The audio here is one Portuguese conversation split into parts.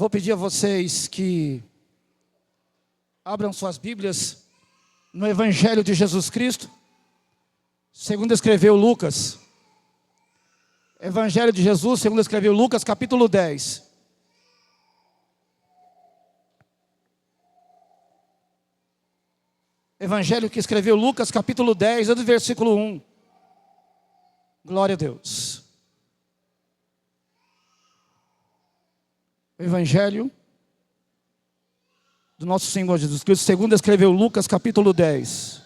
vou pedir a vocês que abram suas Bíblias no Evangelho de Jesus Cristo, segundo escreveu Lucas. Evangelho de Jesus, segundo escreveu Lucas, capítulo 10. Evangelho que escreveu Lucas, capítulo 10, do versículo 1. Glória a Deus. Evangelho do nosso Senhor Jesus Cristo, segundo escreveu Lucas, capítulo 10.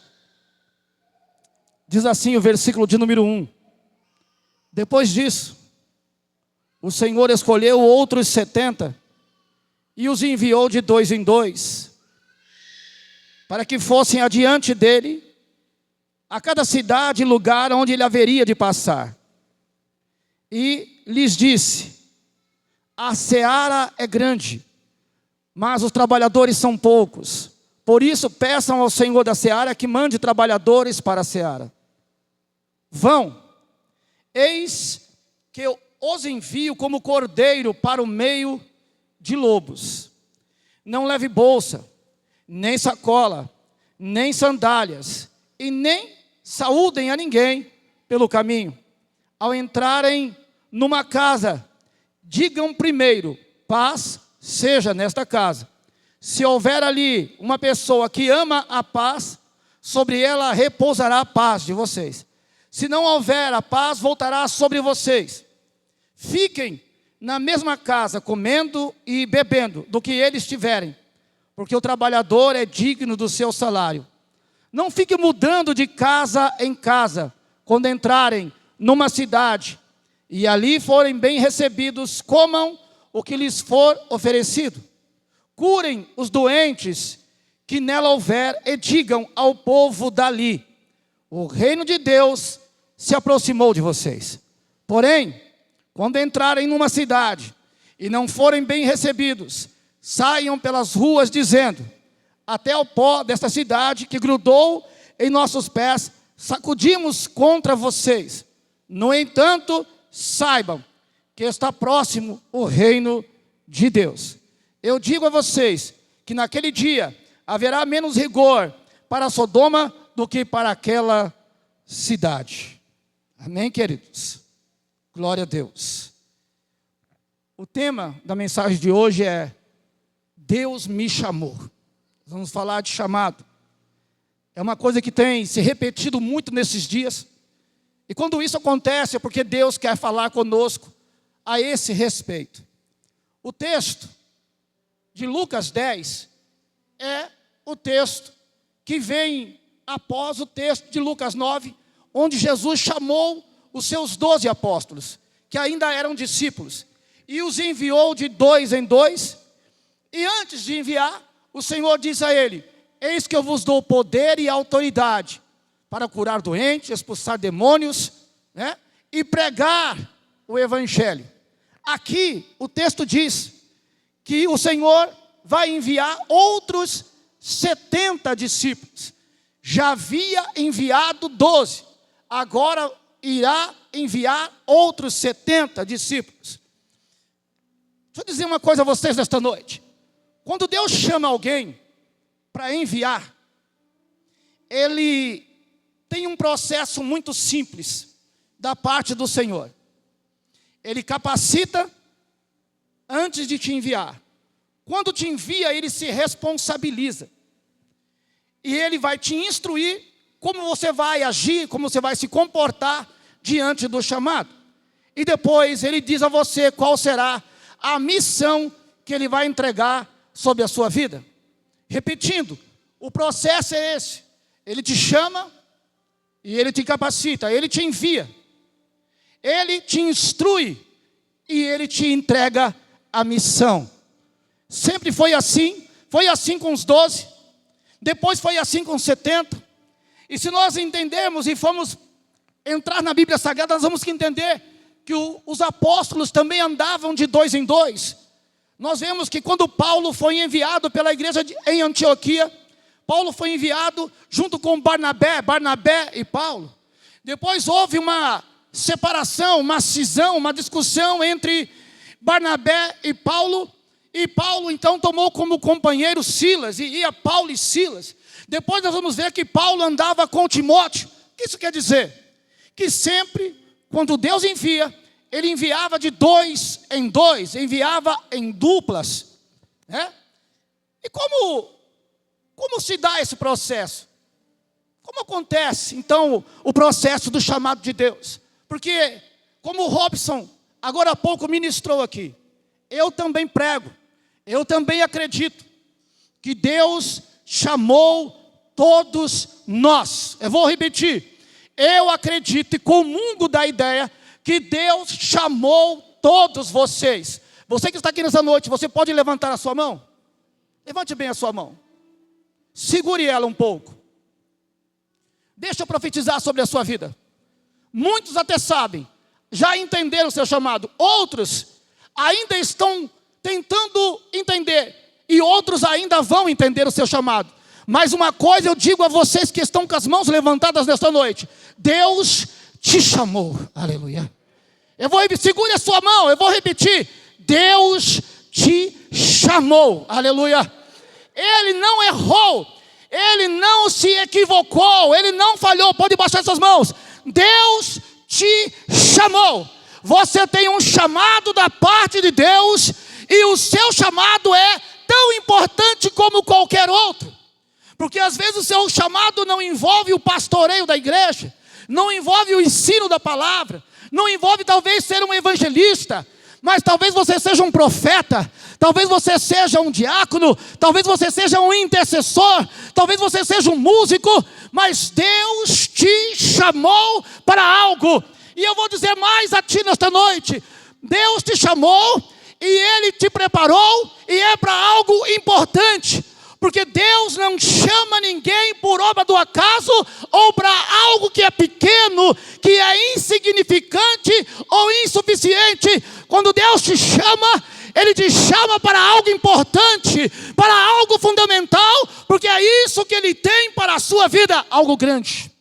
Diz assim o versículo de número 1. Depois disso, o Senhor escolheu outros 70 e os enviou de 2 em 2, para que fossem adiante dele a cada cidade e lugar onde ele haveria de passar. E lhes disse: a seara é grande, mas os trabalhadores são poucos. Por isso peçam ao Senhor da seara que mande trabalhadores para a seara. Vão, eis que eu os envio como cordeiro para o meio de lobos. Não leve bolsa, nem sacola, nem sandálias, e nem saúdem a ninguém pelo caminho. Ao entrarem numa casa, digam primeiro: paz seja nesta casa. Se houver ali uma pessoa que ama a paz, sobre ela repousará a paz de vocês. Se não houver, a paz voltará sobre vocês. Fiquem na mesma casa, comendo e bebendo do que eles tiverem, porque o trabalhador é digno do seu salário. Não fiquem mudando de casa em casa. Quando entrarem numa cidade e ali forem bem recebidos, comam o que lhes for oferecido. Curem os doentes que nela houver e digam ao povo dali: o reino de Deus se aproximou de vocês. Porém, quando entrarem numa cidade e não forem bem recebidos, saiam pelas ruas dizendo: até o pó desta cidade que grudou em nossos pés, sacudimos contra vocês. No entanto, saibam que está próximo o reino de Deus. Eu digo a vocês que naquele dia haverá menos rigor para Sodoma do que para aquela cidade. Amém, queridos? Glória a Deus. O tema da mensagem de hoje é: Deus me chamou. Vamos falar de chamado. É uma coisa que tem se repetido muito nesses dias. E quando isso acontece é porque Deus quer falar conosco a esse respeito. O texto de Lucas 10 é o texto que vem após o texto de Lucas 9, onde Jesus chamou os seus 12 apóstolos, que ainda eram discípulos, e os enviou de 2 em 2. E antes de enviar, o Senhor diz a ele: eis que eu vos dou poder e autoridade para curar doentes, expulsar demônios, e pregar o Evangelho. Aqui o texto diz que o Senhor vai enviar outros 70 discípulos. Já havia enviado 12, agora irá enviar outros 70 discípulos. Deixa eu dizer uma coisa a vocês nesta noite. Quando Deus chama alguém para enviar, Ele tem um processo muito simples da parte do Senhor. Ele capacita antes de te enviar. Quando te envia, Ele se responsabiliza. E Ele vai te instruir como você vai agir, como você vai se comportar diante do chamado. E depois Ele diz a você qual será a missão que Ele vai entregar sobre a sua vida. Repetindo, o processo é esse: Ele te chama e Ele te capacita, Ele te envia, Ele te instrui e Ele te entrega a missão. Sempre foi assim com os 12, depois foi assim com os 70. E se nós entendermos e formos entrar na Bíblia Sagrada, nós vamos entender que os apóstolos também andavam de 2 em 2. Nós vemos que quando Paulo foi enviado pela igreja em Antioquia, Paulo foi enviado junto com Barnabé e Paulo. Depois houve uma separação, uma cisão, uma discussão entre Barnabé e Paulo. E Paulo então tomou como companheiro Silas, e ia Paulo e Silas. Depois nós vamos ver que Paulo andava com Timóteo. O que isso quer dizer? Que sempre, quando Deus envia, ele enviava de 2 em 2, enviava em duplas, né? E como se dá esse processo? Como acontece, então, o processo do chamado de Deus? Porque, como o Robson, agora há pouco ministrou aqui, eu também prego, eu também acredito que Deus chamou todos nós. Eu vou repetir, eu acredito e comungo da ideia que Deus chamou todos vocês. Você que está aqui nessa noite, você pode levantar a sua mão? Levante bem a sua mão. Segure ela um pouco. Deixa eu profetizar sobre a sua vida. Muitos até sabem, já entenderam o seu chamado. Outros ainda estão tentando entender. E outros ainda vão entender o seu chamado. Mas uma coisa eu digo a vocês que estão com as mãos levantadas nesta noite. Deus te chamou. Aleluia. Segure a sua mão, eu vou repetir. Deus te chamou. Aleluia. Ele não errou. Ele não se equivocou. Ele não falhou. Pode baixar suas mãos. Deus te chamou. Você tem um chamado da parte de Deus. E o seu chamado é tão importante como qualquer outro. Porque às vezes o seu chamado não envolve o pastoreio da igreja. Não envolve o ensino da palavra. Não envolve talvez ser um evangelista. Mas talvez você seja um profeta. Talvez você seja um diácono. Talvez você seja um intercessor. Talvez você seja um músico. Mas Deus te chamou para algo. E eu vou dizer mais a ti nesta noite. Deus te chamou e Ele te preparou. E é para algo importante. Porque Deus não chama ninguém por obra do acaso ou para algo que é pequeno, que é insignificante ou insuficiente. Quando Deus te chama, Ele te chama para algo importante, para algo fundamental, porque é isso que Ele tem para a sua vida, algo grande.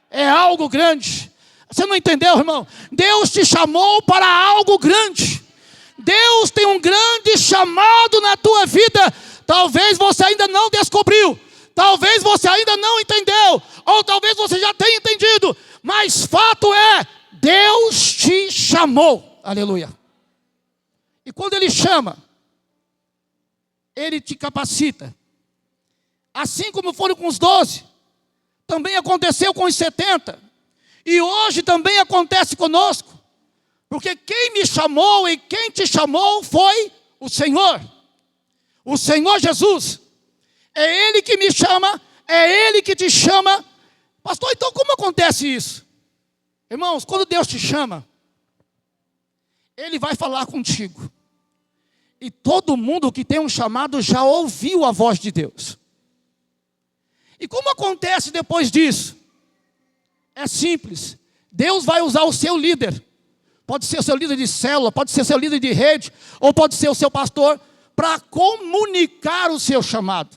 É algo grande. Você não entendeu, irmão? Deus te chamou para algo grande. Deus tem um grande chamado na tua vida. Talvez você ainda não descobriu, talvez você ainda não entendeu, ou talvez você já tenha entendido, mas fato é, Deus te chamou, aleluia. E quando Ele chama, Ele te capacita, assim como foram com os 12, também aconteceu com os 70, e hoje também acontece conosco, porque quem me chamou e quem te chamou foi o Senhor. O Senhor Jesus, é Ele que me chama, é Ele que te chama. Pastor, então como acontece isso? Irmãos, quando Deus te chama, Ele vai falar contigo. E todo mundo que tem um chamado já ouviu a voz de Deus. E como acontece depois disso? É simples. Deus vai usar o seu líder. Pode ser o seu líder de célula, pode ser o seu líder de rede, ou pode ser o seu pastor, para comunicar o seu chamado.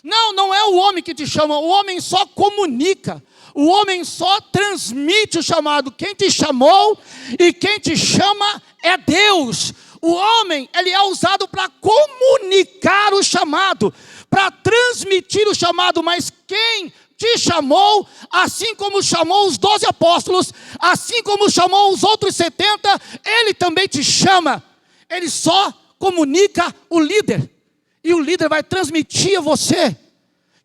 Não é o homem que te chama, o homem só comunica, o homem só transmite o chamado. Quem te chamou e quem te chama é Deus. O homem, ele é usado para comunicar o chamado, para transmitir o chamado, mas quem te chamou, assim como chamou os 12 apóstolos, assim como chamou os outros 70, Ele também te chama. Ele só comunica o líder, e o líder vai transmitir a você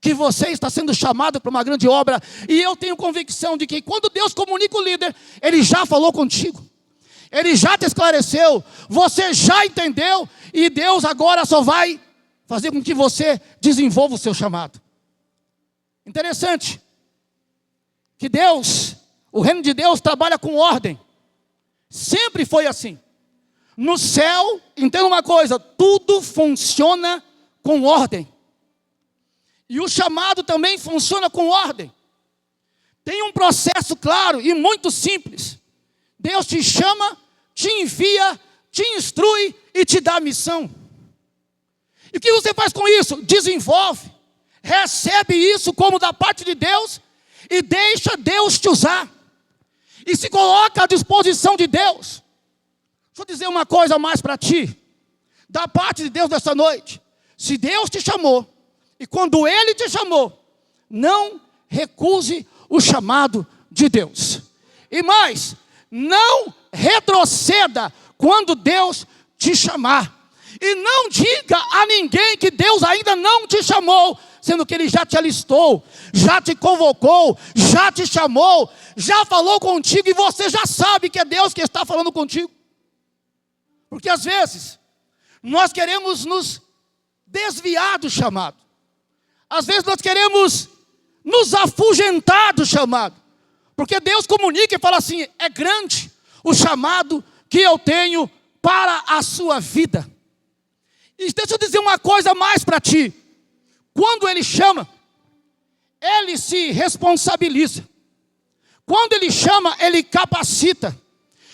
que você está sendo chamado para uma grande obra. E eu tenho convicção de que quando Deus comunica o líder, Ele já falou contigo, Ele já te esclareceu, você já entendeu, e Deus agora só vai fazer com que você desenvolva o seu chamado. Interessante que Deus, o reino de Deus trabalha com ordem, sempre foi assim. No céu, entenda uma coisa, tudo funciona com ordem. E o chamado também funciona com ordem. Tem um processo claro e muito simples. Deus te chama, te envia, te instrui e te dá a missão. E o que você faz com isso? Desenvolve. Recebe isso como da parte de Deus e deixa Deus te usar. E se coloca à disposição de Deus. Deixa eu dizer uma coisa mais para ti. da parte de Deus nessa noite. Se Deus te chamou, e quando Ele te chamou, não recuse o chamado de Deus. E mais, não retroceda quando Deus te chamar. E não diga a ninguém que Deus ainda não te chamou, sendo que Ele já te alistou, já te convocou, já te chamou, já falou contigo, e você já sabe que é Deus que está falando contigo. Porque às vezes, nós queremos nos desviar do chamado. Às vezes nós queremos nos afugentar do chamado. Porque Deus comunica e fala assim: é grande o chamado que eu tenho para a sua vida. E deixa eu dizer uma coisa mais para ti. Quando Ele chama, Ele se responsabiliza. Quando Ele chama, Ele capacita.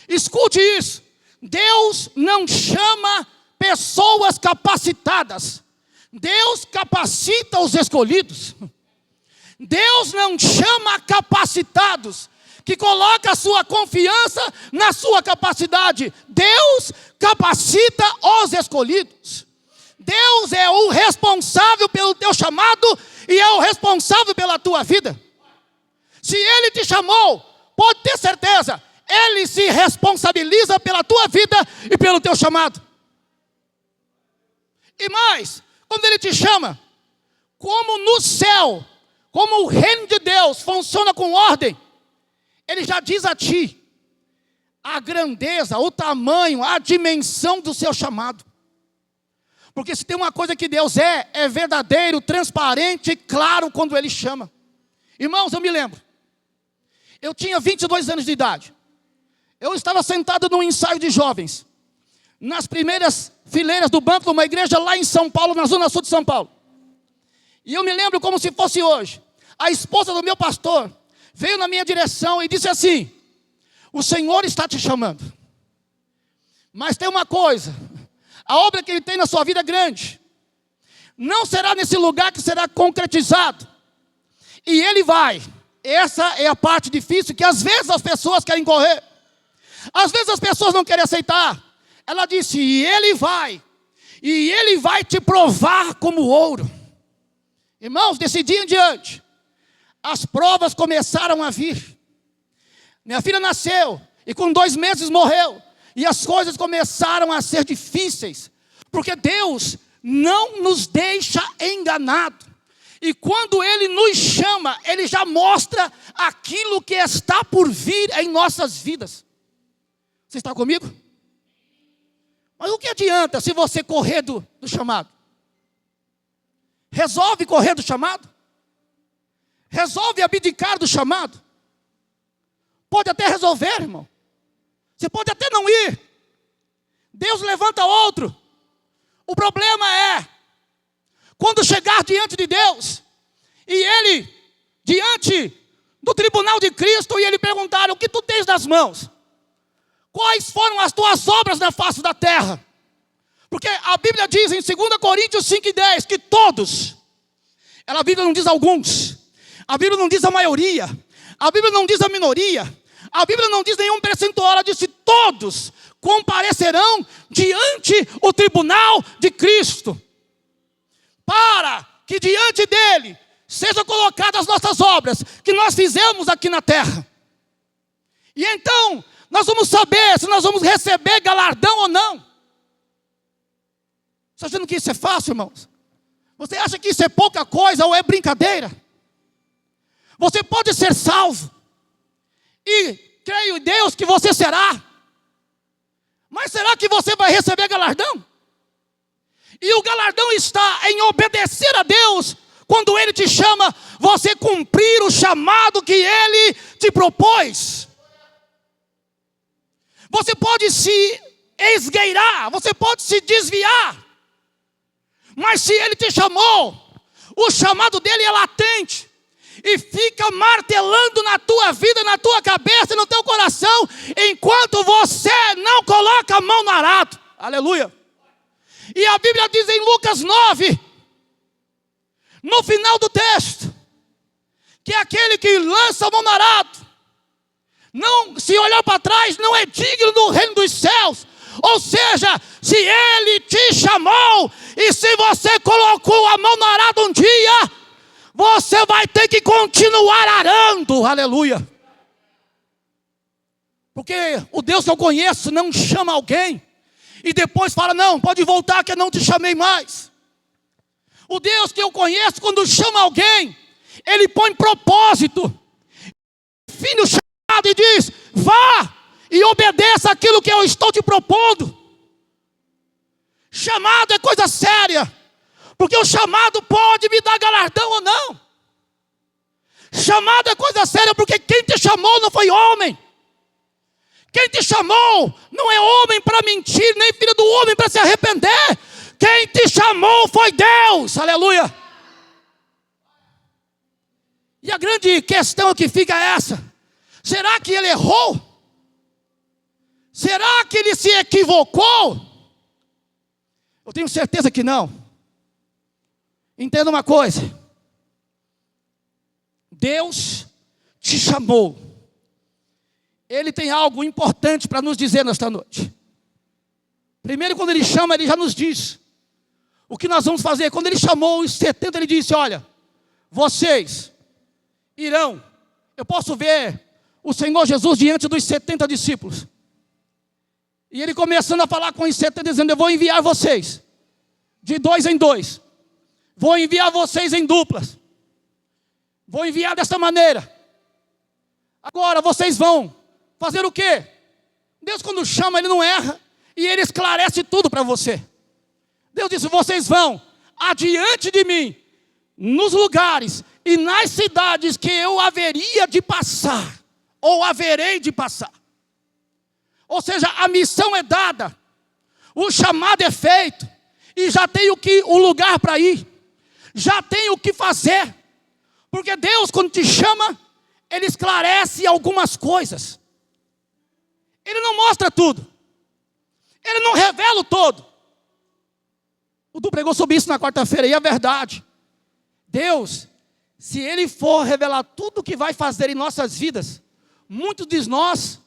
Escute isso. Deus não chama pessoas capacitadas. Deus capacita os escolhidos. Deus não chama capacitados, que coloca a sua confiança na sua capacidade. Deus capacita os escolhidos. Deus é o responsável pelo teu chamado e é o responsável pela tua vida. Se Ele te chamou, pode ter certeza, Ele se responsabiliza pela tua vida e pelo teu chamado. E mais, quando Ele te chama, como no céu, como o reino de Deus funciona com ordem, Ele já diz a ti a grandeza, o tamanho, a dimensão do seu chamado. Porque se tem uma coisa que Deus é verdadeiro, transparente e claro quando Ele chama. Irmãos, eu me lembro, eu tinha 22 anos de idade. Eu estava sentado num ensaio de jovens, nas primeiras fileiras do banco de uma igreja lá em São Paulo, na zona sul de São Paulo. E eu me lembro como se fosse hoje. A esposa do meu pastor veio na minha direção e disse assim: o Senhor está te chamando. Mas tem uma coisa, a obra que Ele tem na sua vida é grande. Não será nesse lugar que será concretizado. E Ele vai. Essa é a parte difícil, que às vezes as pessoas querem correr. Às vezes as pessoas não querem aceitar. Ela disse: e Ele vai. E Ele vai te provar como ouro. Irmãos, desse dia em diante, as provas começaram a vir. Minha filha nasceu e com 2 meses morreu. E as coisas começaram a ser difíceis. Porque Deus não nos deixa enganado. E quando Ele nos chama, Ele já mostra aquilo que está por vir em nossas vidas. Você está comigo? Mas o que adianta se você correr do chamado? Resolve correr do chamado? Resolve abdicar do chamado? Pode até resolver, irmão. Você pode até não ir. Deus levanta outro. O problema é, quando chegar diante de Deus, e Ele, diante do tribunal de Cristo, e Ele perguntar: o que tu tens nas mãos? Quais foram as tuas obras na face da terra? Porque a Bíblia diz em 2 Coríntios 5:10 que todos, a Bíblia não diz alguns, a Bíblia não diz a maioria, a Bíblia não diz a minoria, a Bíblia não diz nenhum percentual, ela disse: todos comparecerão diante o tribunal de Cristo, para que diante dele sejam colocadas as nossas obras que nós fizemos aqui na terra. E então nós vamos saber se nós vamos receber galardão ou não. Você está achando que isso é fácil, irmãos? Você acha que isso é pouca coisa ou é brincadeira? Você pode ser salvo, e creio em Deus que você será, mas será que você vai receber galardão? E o galardão está em obedecer a Deus. Quando Ele te chama, você cumprir o chamado que Ele te propôs. Você pode se esgueirar, você pode se desviar, mas se Ele te chamou, o chamado dEle é latente, e fica martelando na tua vida, na tua cabeça e no teu coração, enquanto você não coloca a mão no arado. Aleluia. E a Bíblia diz em Lucas 9, no final do texto, que aquele que lança a mão no arado, não, se olhar para trás, não é digno do reino dos céus. Ou seja, se Ele te chamou, e se você colocou a mão no arado um dia, você vai ter que continuar arando, aleluia. Porque o Deus que eu conheço não chama alguém e depois fala, não, pode voltar que eu não te chamei mais. O Deus que eu conheço, quando chama alguém, Ele põe propósito, fim do chamado e diz, vá e obedeça aquilo que eu estou te propondo. Chamado é coisa séria, porque o chamado pode me dar galardão ou não. Chamado é coisa séria, porque quem te chamou não foi homem. Quem te chamou não é homem para mentir, nem filho do homem para se arrepender. Quem te chamou foi Deus, aleluia. E a grande questão que fica é essa: será que ele errou? Será que ele se equivocou? Eu tenho certeza que não. Entenda uma coisa: Deus te chamou. Ele tem algo importante para nos dizer nesta noite. Primeiro, quando Ele chama, Ele já nos diz o que nós vamos fazer. Quando Ele chamou os 70, Ele disse, olha, vocês irão. Eu posso ver o Senhor Jesus diante dos 70 discípulos. E Ele começando a falar com os 70, dizendo, eu vou enviar vocês de 2 em 2. Vou enviar vocês em duplas. Vou enviar desta maneira. Agora vocês vão fazer o quê? Deus, quando chama, Ele não erra. E Ele esclarece tudo para você. Deus disse, vocês vão adiante de mim, nos lugares e nas cidades que eu haveria de passar, ou haverei de passar. Ou seja, a missão é dada, o chamado é feito, e já tem o lugar para ir, já tem o que fazer. Porque Deus, quando te chama, Ele esclarece algumas coisas. Ele não mostra tudo. Ele não revela o todo. O Du pregou sobre isso na quarta-feira, e é verdade. Deus, se Ele for revelar tudo o que vai fazer em nossas vidas, muitos de nós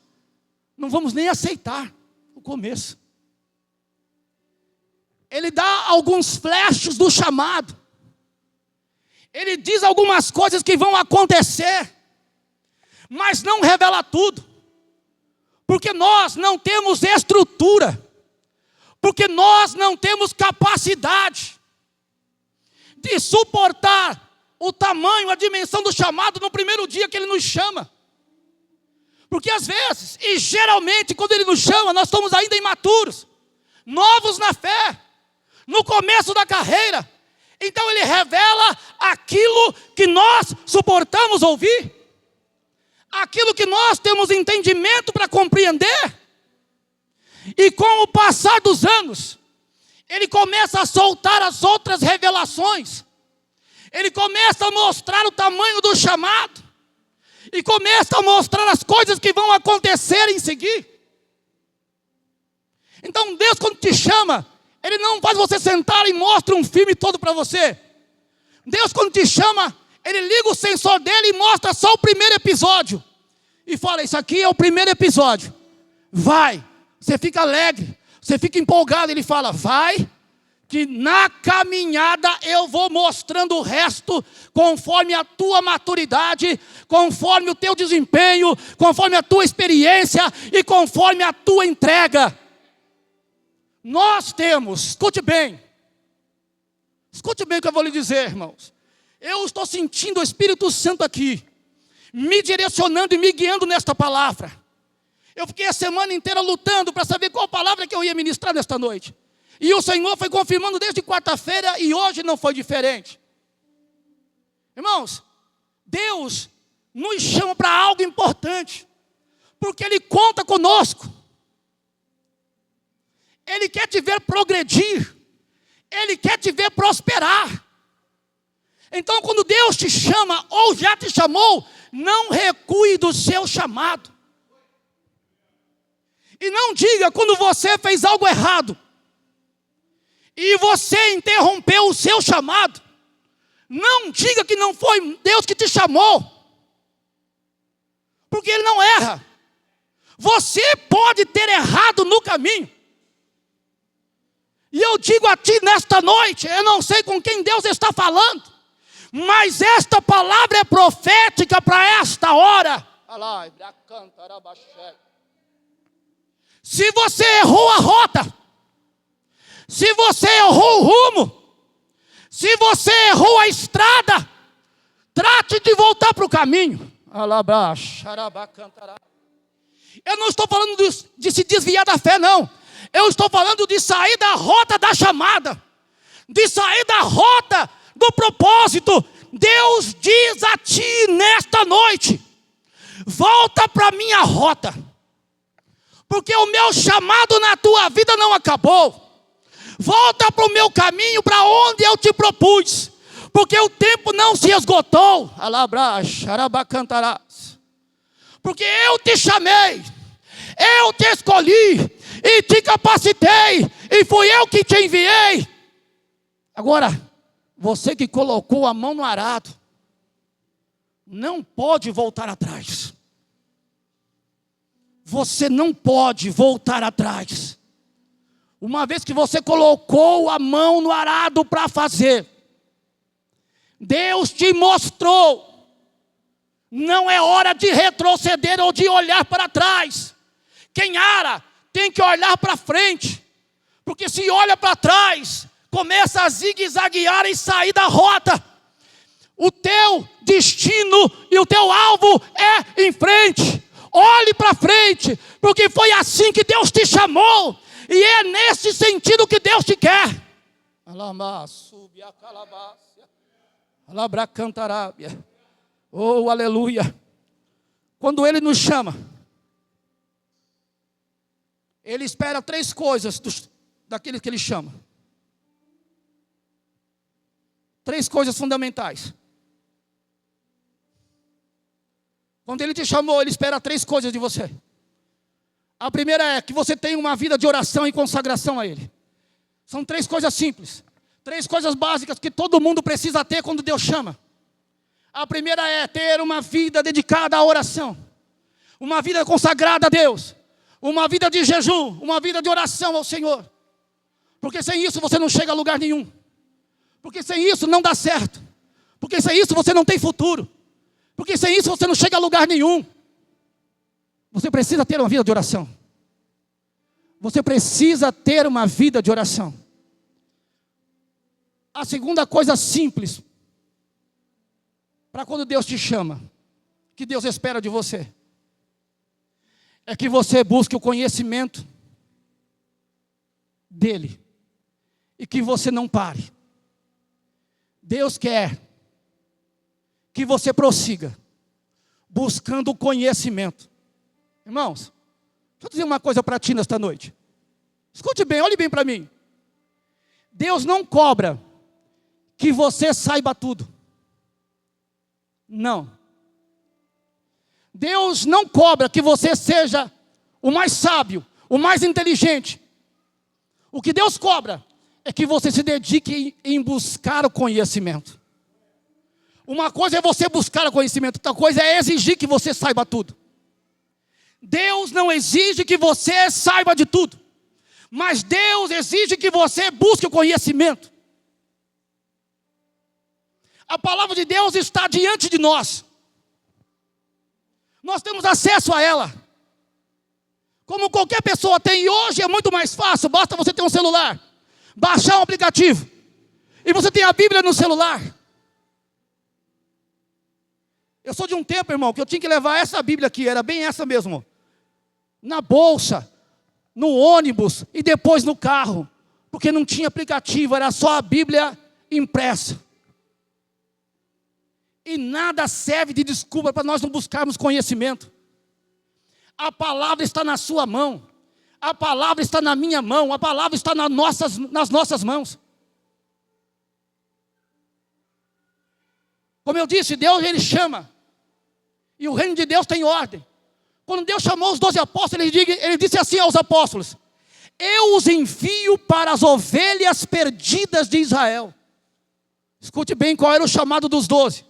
não vamos nem aceitar o começo. Ele dá alguns flashes do chamado. Ele diz algumas coisas que vão acontecer, mas não revela tudo. Porque nós não temos estrutura, porque nós não temos capacidade de suportar o tamanho, a dimensão do chamado no primeiro dia que Ele nos chama. Porque às vezes, e geralmente quando Ele nos chama, nós somos ainda imaturos, novos na fé, no começo da carreira. Então Ele revela aquilo que nós suportamos ouvir, aquilo que nós temos entendimento para compreender. E com o passar dos anos, Ele começa a soltar as outras revelações. Ele começa a mostrar o tamanho do chamado. E começa a mostrar as coisas que vão acontecer em seguir. Então Deus, quando te chama, Ele não faz você sentar e mostra um filme todo para você. Deus, quando te chama, Ele liga o sensor dele e mostra só o primeiro episódio. E fala, isso aqui é o primeiro episódio. Vai, você fica alegre, você fica empolgado. Ele fala, vai, que na caminhada eu vou mostrando o resto, conforme a tua maturidade, conforme o teu desempenho, conforme a tua experiência e conforme a tua entrega. Nós temos, escute bem o que eu vou lhe dizer, irmãos. Eu estou sentindo o Espírito Santo aqui, me direcionando e me guiando nesta palavra. Eu fiquei a semana inteira lutando para saber qual palavra que eu ia ministrar nesta noite. E o Senhor foi confirmando desde quarta-feira e hoje não foi diferente. Irmãos, Deus nos chama para algo importante, porque Ele conta conosco. Ele quer te ver progredir, Ele quer te ver prosperar. Então, quando Deus te chama, ou já te chamou, não recue do seu chamado. E não diga quando você fez algo errado e você interrompeu o seu chamado. Não diga que não foi Deus que te chamou, porque Ele não erra. Você pode ter errado no caminho, E eu digo a ti nesta noite, eu não sei com quem Deus está falando, mas esta palavra é profética para esta hora. Se você errou a rota, se você errou o rumo, se você errou a estrada, trate de voltar para o caminho. Eu não estou falando de se desviar da fé, não. Eu estou falando de sair da rota da chamada, de sair da rota do propósito. Deus diz a ti nesta noite: volta para a minha rota, porque o meu chamado na tua vida não acabou. Volta para o meu caminho, para onde eu te propus, porque o tempo não se esgotou. Porque eu te chamei, eu te escolhi e te capacitei, e fui eu que te enviei. Agora, você que colocou a mão no arado, não pode voltar atrás. Você não pode voltar atrás. Uma vez que você colocou a mão no arado para fazer, Deus te mostrou, não é hora de retroceder ou de olhar para trás. Quem ara tem que olhar para frente, porque se olha para trás, começa a zigue-zaguear e sair da rota. O teu destino e o teu alvo é em frente. Olhe para frente, porque foi assim que Deus te chamou, e é nesse sentido que Deus te quer. Oh, aleluia. Quando Ele nos chama, Ele espera 3 coisas daqueles que Ele chama. 3 coisas fundamentais. Quando Ele te chamou, Ele espera 3 coisas de você. A primeira é que você tenha uma vida de oração e consagração a Ele. São 3 coisas simples, 3 coisas básicas que todo mundo precisa ter quando Deus chama. A primeira é ter uma vida dedicada à oração, uma vida consagrada a Deus, uma vida de jejum, uma vida de oração ao Senhor. Porque sem isso você não chega a lugar nenhum. Porque sem isso não dá certo. Porque sem isso você não tem futuro. Porque sem isso você não chega a lugar nenhum. Você precisa ter uma vida de oração. Você precisa ter uma vida de oração. A segunda coisa simples, para quando Deus te chama, que Deus espera de você, é que você busque o conhecimento dEle. E que você não pare. Deus quer que você prossiga, buscando o conhecimento. Irmãos, deixa eu dizer uma coisa para ti nesta noite. Escute bem, olhe bem para mim. Deus não cobra que você saiba tudo. Não. Deus não cobra que você seja o mais sábio, o mais inteligente. O que Deus cobra é que você se dedique em buscar o conhecimento. Uma coisa é você buscar o conhecimento, outra coisa é exigir que você saiba tudo. Deus não exige que você saiba de tudo, mas Deus exige que você busque o conhecimento. A palavra de Deus está diante de nós. Nós temos acesso a ela. Como qualquer pessoa tem, e hoje é muito mais fácil, basta você ter um celular, baixar um aplicativo, e você tem a Bíblia no celular. Eu sou de um tempo, irmão, que eu tinha que levar essa Bíblia aqui, era bem essa mesmo, na bolsa, no ônibus e depois no carro, porque não tinha aplicativo, era só a Bíblia impressa. E nada serve de desculpa para nós não buscarmos conhecimento. A palavra está na sua mão, a palavra está na minha mão, a palavra está nas nossas mãos. Como eu disse, Deus Ele chama, e o reino de Deus tem ordem. Quando Deus chamou os 12 apóstolos, Ele disse assim aos apóstolos: eu os envio para as ovelhas perdidas de Israel. Escute bem qual era o chamado dos 12.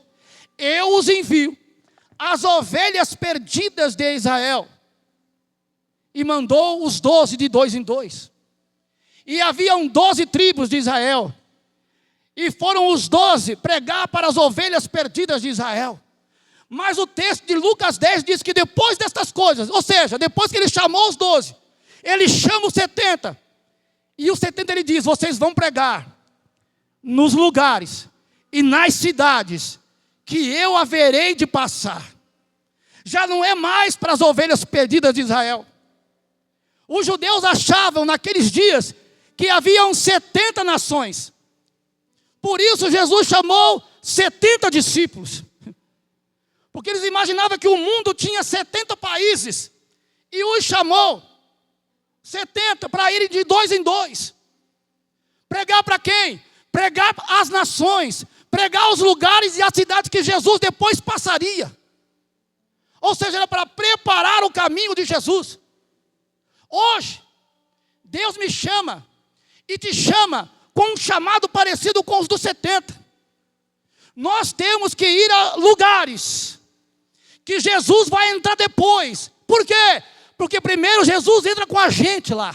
Eu os envio às ovelhas perdidas de Israel. E mandou os 12 de 2 em 2. E haviam 12 tribos de Israel. E foram os 12 pregar para as ovelhas perdidas de Israel. Mas o texto de Lucas 10 diz que depois destas coisas, ou seja, depois que ele chamou os 12, ele chama os 70. E os 70 ele diz: vocês vão pregar nos lugares e nas cidades que eu haverei de passar. Já não é mais para as ovelhas perdidas de Israel. Os judeus achavam naqueles dias que haviam 70 nações. Por isso Jesus chamou 70 discípulos. Porque eles imaginavam que o mundo tinha 70 países. E os chamou 70 para irem de 2 em 2. Pregar para quem? Pregar às nações. Pregar os lugares e as cidades que Jesus depois passaria. Ou seja, era para preparar o caminho de Jesus. Hoje, Deus me chama e te chama com um chamado parecido com os dos 70. Nós temos que ir a lugares que Jesus vai entrar depois. Por quê? Porque primeiro Jesus entra com a gente lá.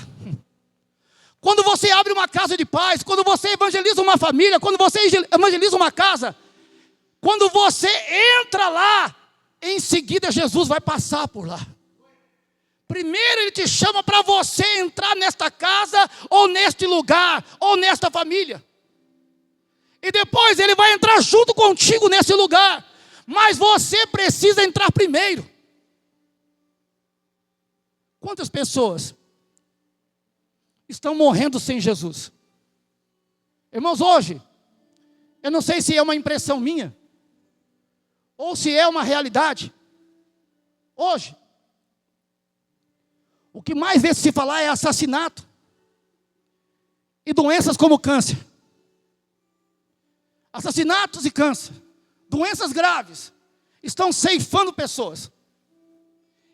Quando você abre uma casa de paz, quando você evangeliza uma família, quando você evangeliza uma casa, quando você entra lá, em seguida Jesus vai passar por lá. Primeiro ele te chama para você entrar nesta casa, ou neste lugar, ou nesta família. E depois ele vai entrar junto contigo nesse lugar. Mas você precisa entrar primeiro. Quantas pessoas estão morrendo sem Jesus? Irmãos, hoje, eu não sei se é uma impressão minha, ou se é uma realidade. Hoje, o que mais vê se falar é assassinato e doenças como câncer. Assassinatos e câncer, doenças graves, estão ceifando pessoas.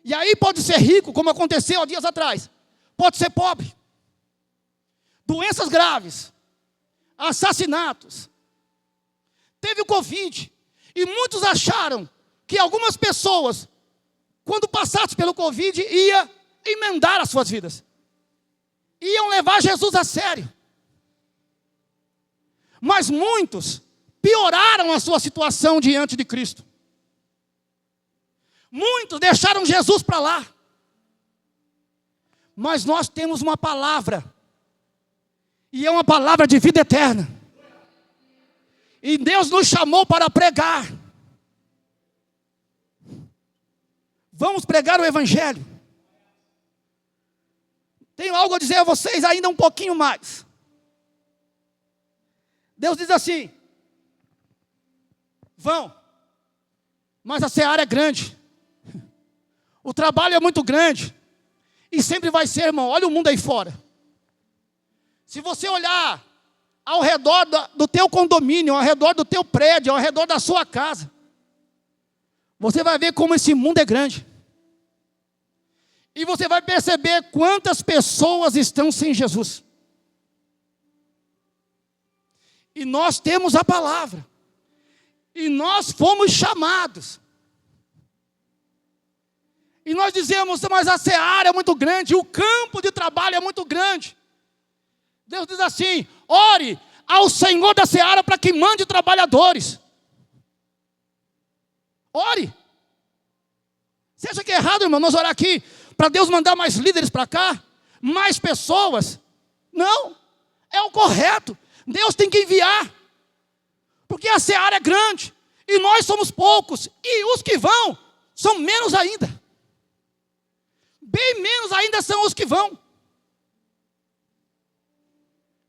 E aí pode ser rico, como aconteceu há dias atrás. Pode ser pobre. Doenças graves, assassinatos. Teve o Covid. E muitos acharam que algumas pessoas, quando passassem pelo Covid, ia emendar as suas vidas. Iam levar Jesus a sério. Mas muitos pioraram a sua situação diante de Cristo. Muitos deixaram Jesus para lá. Mas nós temos uma palavra. E é uma palavra de vida eterna. E Deus nos chamou para pregar. Vamos pregar o Evangelho. Tenho algo a dizer a vocês ainda um pouquinho mais. Deus diz assim: vão, mas a seara é grande. O trabalho é muito grande. E sempre vai ser, irmão. Olha o mundo aí fora. Se você olhar ao redor do teu condomínio, ao redor do teu prédio, ao redor da sua casa, você vai ver como esse mundo é grande. E você vai perceber quantas pessoas estão sem Jesus. E nós temos a palavra. E nós fomos chamados. E nós dizemos: mas a seara é muito grande, o campo de trabalho é muito grande. Deus diz assim: ore ao Senhor da seara para que mande trabalhadores. Ore. Você acha que é errado, irmão, nós orar aqui para Deus mandar mais líderes para cá? Mais pessoas? Não, é o correto. Deus tem que enviar. Porque a seara é grande. E nós somos poucos. E os que vão são menos ainda. Bem menos ainda são os que vão.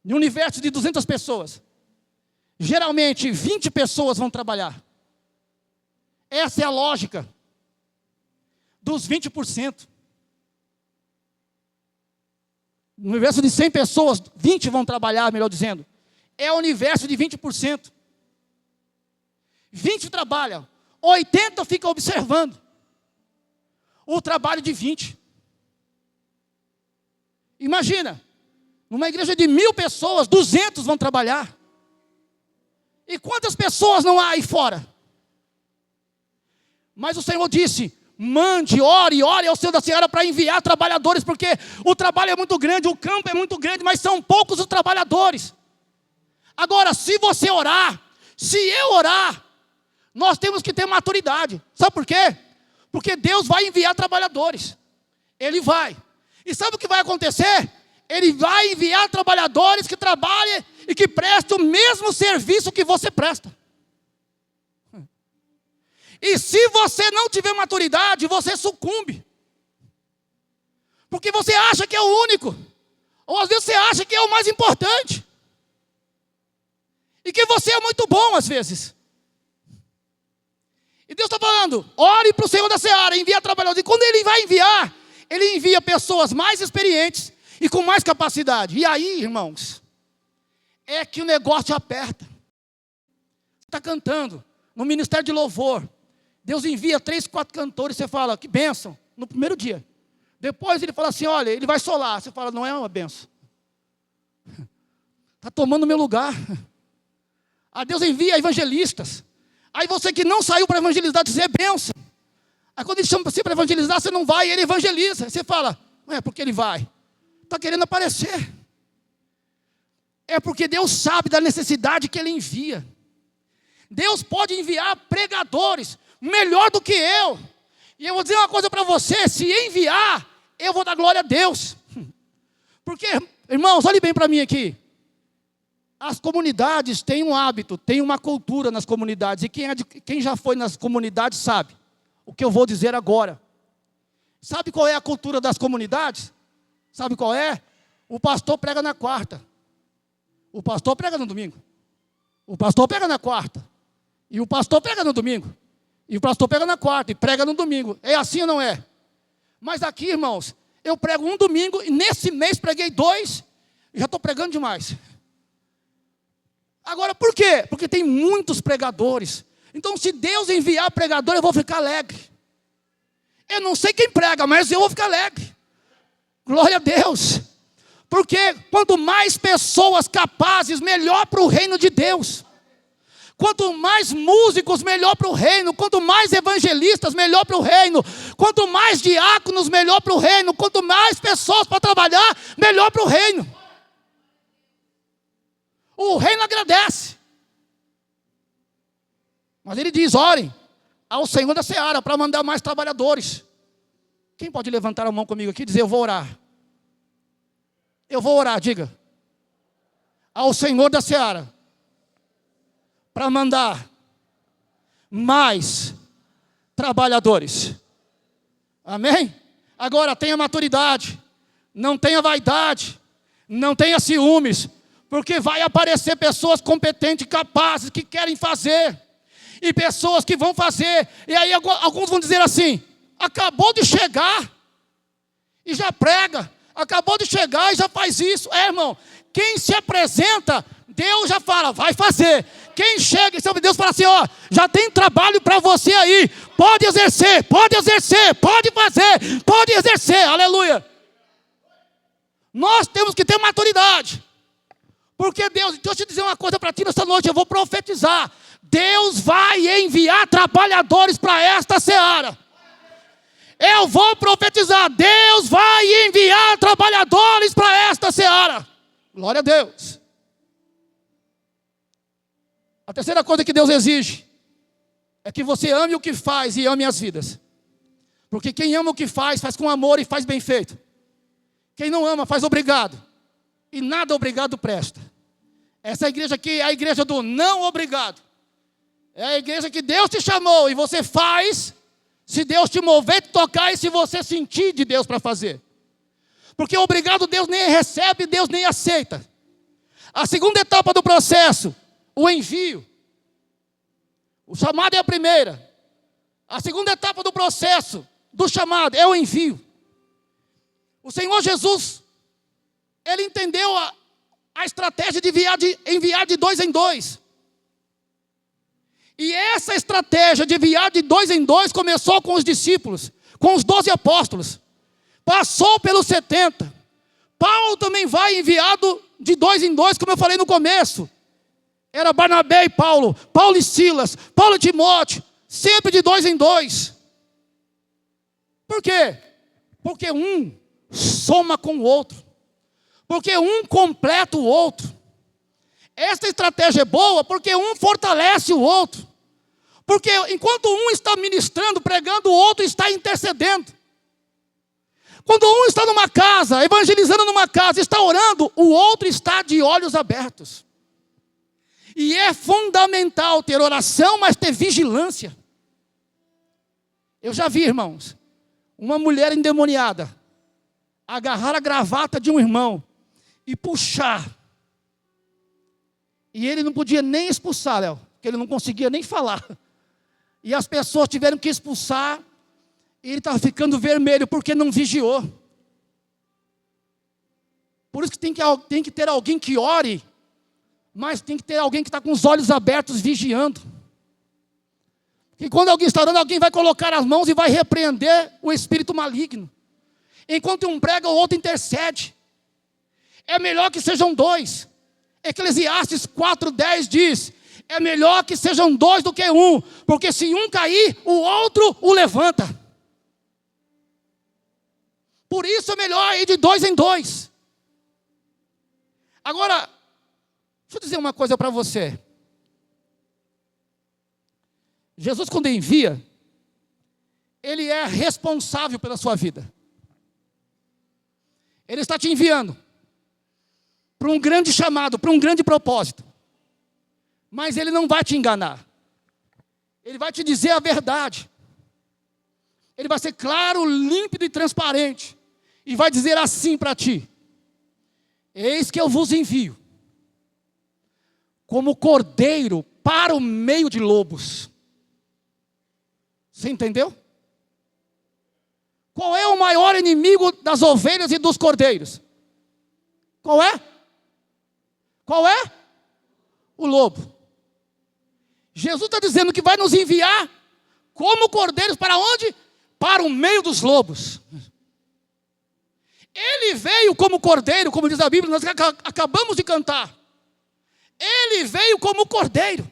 No universo de 200 pessoas, geralmente 20 pessoas vão trabalhar. Essa é a lógica dos 20%. No universo de 100 pessoas, 20 vão trabalhar, melhor dizendo. É o universo de 20%. 20 trabalham, 80 ficam observando o trabalho de 20. Imagina, numa igreja de 1000 pessoas, 200 vão trabalhar. E quantas pessoas não há aí fora? Mas o Senhor disse: mande, ore ao Senhor da Seara para enviar trabalhadores, porque o trabalho é muito grande, o campo é muito grande, mas são poucos os trabalhadores. Agora, se você orar, se eu orar, nós temos que ter maturidade. Sabe por quê? Porque Deus vai enviar trabalhadores. Ele vai. E sabe o que vai acontecer? Ele vai enviar trabalhadores que trabalhem e que prestem o mesmo serviço que você presta. E se você não tiver maturidade, você sucumbe. Porque você acha que é o único. Ou às vezes você acha que é o mais importante. E que você é muito bom às vezes. E Deus está falando, ore para o Senhor da Seara, envia trabalhadores. E quando Ele vai enviar, Ele envia pessoas mais experientes e com mais capacidade. E aí, irmãos, é que o negócio aperta. Você está cantando no ministério de louvor. Deus envia 3, 4 cantores, você fala, que bênção, no primeiro dia. Depois Ele fala assim, olha, Ele vai solar. Você fala, não é uma bênção. Está tomando o meu lugar. Aí Deus envia evangelistas. Aí você que não saiu para evangelizar, diz, é bênção. Aí quando Ele chama você para evangelizar, você não vai, Ele evangeliza. Você fala, não é porque Ele vai. Está querendo aparecer. É porque Deus sabe da necessidade que Ele envia. Deus pode enviar pregadores melhor do que eu. E eu vou dizer uma coisa para você, se enviar, eu vou dar glória a Deus. Porque, irmãos, olhe bem para mim aqui. As comunidades têm um hábito, têm uma cultura nas comunidades. E quem já foi nas comunidades sabe o que eu vou dizer agora. Sabe qual é a cultura das comunidades? Sabe qual é? O pastor prega na quarta. O pastor prega no domingo. O pastor prega na quarta. E o pastor prega no domingo. E o pastor prega na quarta e prega no domingo. É assim ou não é? Mas aqui, irmãos, eu prego um domingo e nesse mês preguei 2 e já estou pregando demais. Agora, por quê? Porque tem muitos pregadores. Então, se Deus enviar pregador, eu vou ficar alegre. Eu não sei quem prega, mas eu vou ficar alegre. Glória a Deus. Porque quanto mais pessoas capazes, melhor para o reino de Deus. Quanto mais músicos, melhor para o reino. Quanto mais evangelistas, melhor para o reino. Quanto mais diáconos, melhor para o reino. Quanto mais pessoas para trabalhar, melhor para o reino. O reino agradece. Mas Ele diz, orem ao Senhor da Seara para mandar mais trabalhadores. Quem pode levantar a mão comigo aqui e dizer, eu vou orar? Eu vou orar, diga. Ao Senhor da Seara para mandar mais trabalhadores. Amém? Agora tenha maturidade, não tenha vaidade, não tenha ciúmes, porque vai aparecer pessoas competentes, capazes, que querem fazer, e pessoas que vão fazer, e aí alguns vão dizer assim, acabou de chegar, e já prega, acabou de chegar e já faz isso. Irmão, quem se apresenta, Deus já fala, vai fazer. Quem chega, Deus fala assim, ó, já tem trabalho para você aí, pode exercer, pode fazer, pode exercer, aleluia. Nós temos que ter maturidade, porque Deus, deixa eu te dizer uma coisa para ti nessa noite, eu vou profetizar, Deus vai enviar trabalhadores para esta seara. Eu vou profetizar, Deus vai enviar trabalhadores para esta seara. Glória a Deus. A terceira coisa que Deus exige é que você ame o que faz e ame as vidas. Porque quem ama o que faz, faz com amor e faz bem feito. Quem não ama, faz obrigado. E nada obrigado presta. Essa igreja aqui é a igreja do não obrigado. É a igreja que Deus te chamou e você faz se Deus te mover, te tocar e se você sentir de Deus para fazer. Porque obrigado Deus nem recebe, Deus nem aceita. A segunda etapa do processo, o envio. O chamado é a primeira. A segunda etapa do processo, do chamado, é o envio. O Senhor Jesus, Ele entendeu a estratégia de enviar de 2 em 2. E essa estratégia de enviar de 2 em 2 começou com os discípulos, com os 12 apóstolos. Passou pelos 70. Paulo também vai enviado de 2 em 2, como eu falei no começo. Era Barnabé e Paulo, Paulo e Silas, Paulo e Timóteo, sempre de 2 em 2. Por quê? Porque um soma com o outro. Porque um completa o outro. Esta estratégia é boa porque um fortalece o outro. Porque enquanto um está ministrando, pregando, o outro está intercedendo. Quando um está numa casa, evangelizando numa casa, está orando, o outro está de olhos abertos. E é fundamental ter oração, mas ter vigilância. Eu já vi, irmãos, uma mulher endemoniada agarrar a gravata de um irmão e puxar. E ele não podia nem expulsar, Léo, porque ele não conseguia nem falar. E as pessoas tiveram que expulsar, e ele estava ficando vermelho porque não vigiou. Por isso que tem que ter alguém que ore, mas tem que ter alguém que está com os olhos abertos vigiando. E quando alguém está orando, alguém vai colocar as mãos e vai repreender o espírito maligno. Enquanto um prega, o outro intercede. É melhor que sejam dois. Eclesiastes 4:10 diz: é melhor que sejam dois do que um, porque se um cair, o outro o levanta. Por isso é melhor ir de dois em dois. Agora, deixa eu dizer uma coisa para você. Jesus, quando envia, Ele é responsável pela sua vida. Ele está te enviando para um grande chamado, para um grande propósito. Mas Ele não vai te enganar. Ele vai te dizer a verdade. Ele vai ser claro, límpido e transparente. E vai dizer assim para ti: eis que eu vos envio como cordeiro para o meio de lobos. Você entendeu? Qual é o maior inimigo das ovelhas e dos cordeiros? Qual é? Qual é? O lobo. Jesus está dizendo que vai nos enviar como cordeiros para onde? Para o meio dos lobos. Ele veio como cordeiro, como diz a Bíblia, nós acabamos de cantar. Ele veio como cordeiro.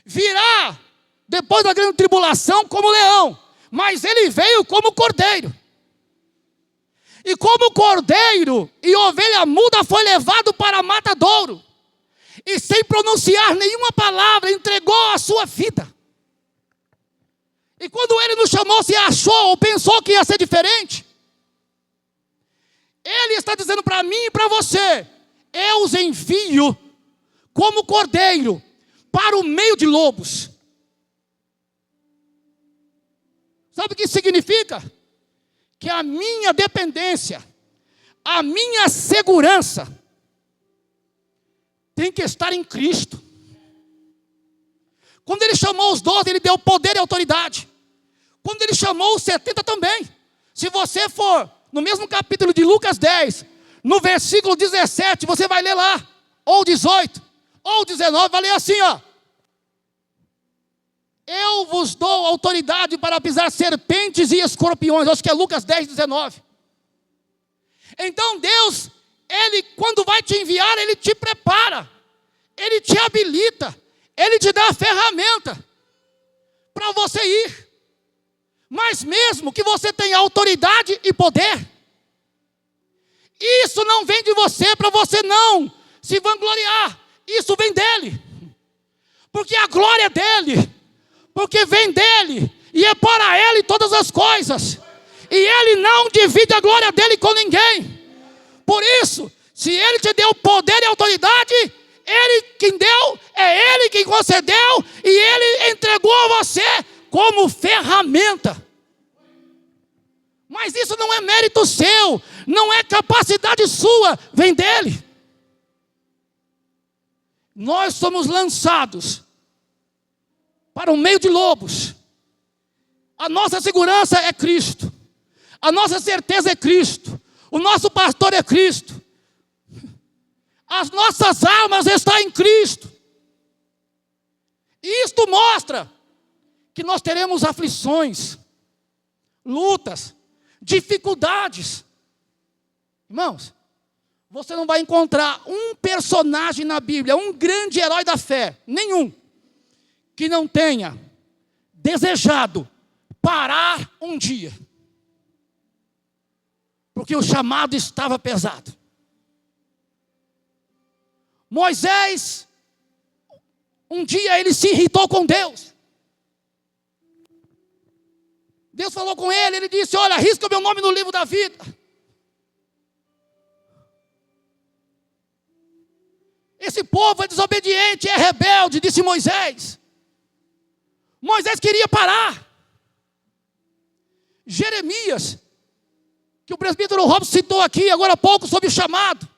Virá depois da grande tribulação como leão, mas ele veio como cordeiro. E como cordeiro e ovelha muda foi levado para matadouro. E sem pronunciar nenhuma palavra, entregou a sua vida. E quando ele nos chamou, se achou ou pensou que ia ser diferente? Ele está dizendo para mim e para você: eu os envio como cordeiro para o meio de lobos. Sabe o que significa? Que a minha dependência, a minha segurança tem que estar em Cristo. Quando Ele chamou os 12, Ele deu poder e autoridade. Quando Ele chamou os 70 também. Se você for no mesmo capítulo de Lucas 10, no versículo 17, você vai ler lá, ou 18, ou 19, vai ler assim, ó: eu vos dou autoridade para pisar serpentes e escorpiões. Acho que é Lucas 10, 19. Então Deus, Ele quando vai te enviar, Ele te prepara, Ele te habilita, Ele te dá a ferramenta para você ir. Mas mesmo que você tenha autoridade e poder, isso não vem de você para você não se vangloriar. Isso vem dEle. Porque a glória é dEle. Porque vem dEle, e é para Ele todas as coisas, e Ele não divide a glória dEle com ninguém. Por isso, se Ele te deu poder e autoridade, Ele quem deu, é Ele quem concedeu, e Ele entregou a você como ferramenta. Mas isso não é mérito seu, não é capacidade sua, vem dEle. Nós somos lançados para o meio de lobos. A nossa segurança é Cristo. A nossa certeza é Cristo. O nosso pastor é Cristo. As nossas almas estão em Cristo. E isto mostra que nós teremos aflições, lutas, dificuldades. Irmãos, você não vai encontrar um personagem na Bíblia, um grande herói da fé, nenhum, que não tenha desejado parar um dia, porque o chamado estava pesado. Moisés, um dia ele se irritou com Deus. Deus falou com ele, ele disse: olha, risca o meu nome no livro da vida. Esse povo é desobediente, é rebelde, disse Moisés. Moisés queria parar. Jeremias, que o presbítero Robson citou aqui agora há pouco sobre o chamado.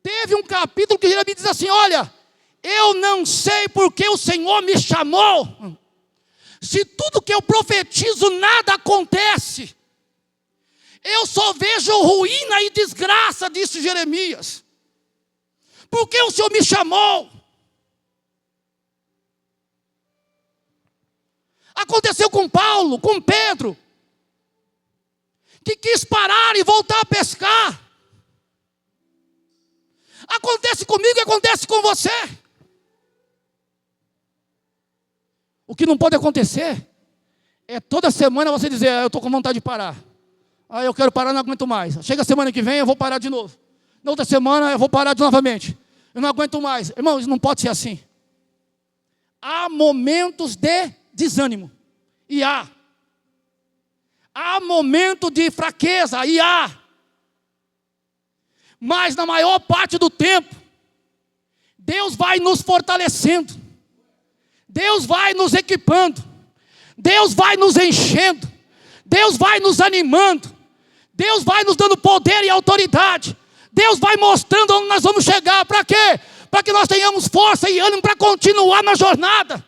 Teve um capítulo que Jeremias diz assim: olha, eu não sei porque o Senhor me chamou. Se tudo que eu profetizo nada acontece, eu só vejo ruína e desgraça, disse Jeremias. Por que o Senhor me chamou? Aconteceu com Paulo, com Pedro, que quis parar e voltar a pescar. Acontece comigo e acontece com você. O que não pode acontecer é toda semana você dizer: eu estou com vontade de parar. Eu quero parar, não aguento mais. Chega a semana que vem, eu vou parar de novo. Na outra semana, eu vou parar novamente. Eu não aguento mais. Irmão, isso não pode ser assim. Há momentos de desânimo. E há. Há momento de fraqueza. E há. Mas na maior parte do tempo, Deus vai nos fortalecendo. Deus vai nos equipando. Deus vai nos enchendo. Deus vai nos animando. Deus vai nos dando poder e autoridade. Deus vai mostrando onde nós vamos chegar. Para quê? Para que nós tenhamos força e ânimo para continuar na jornada.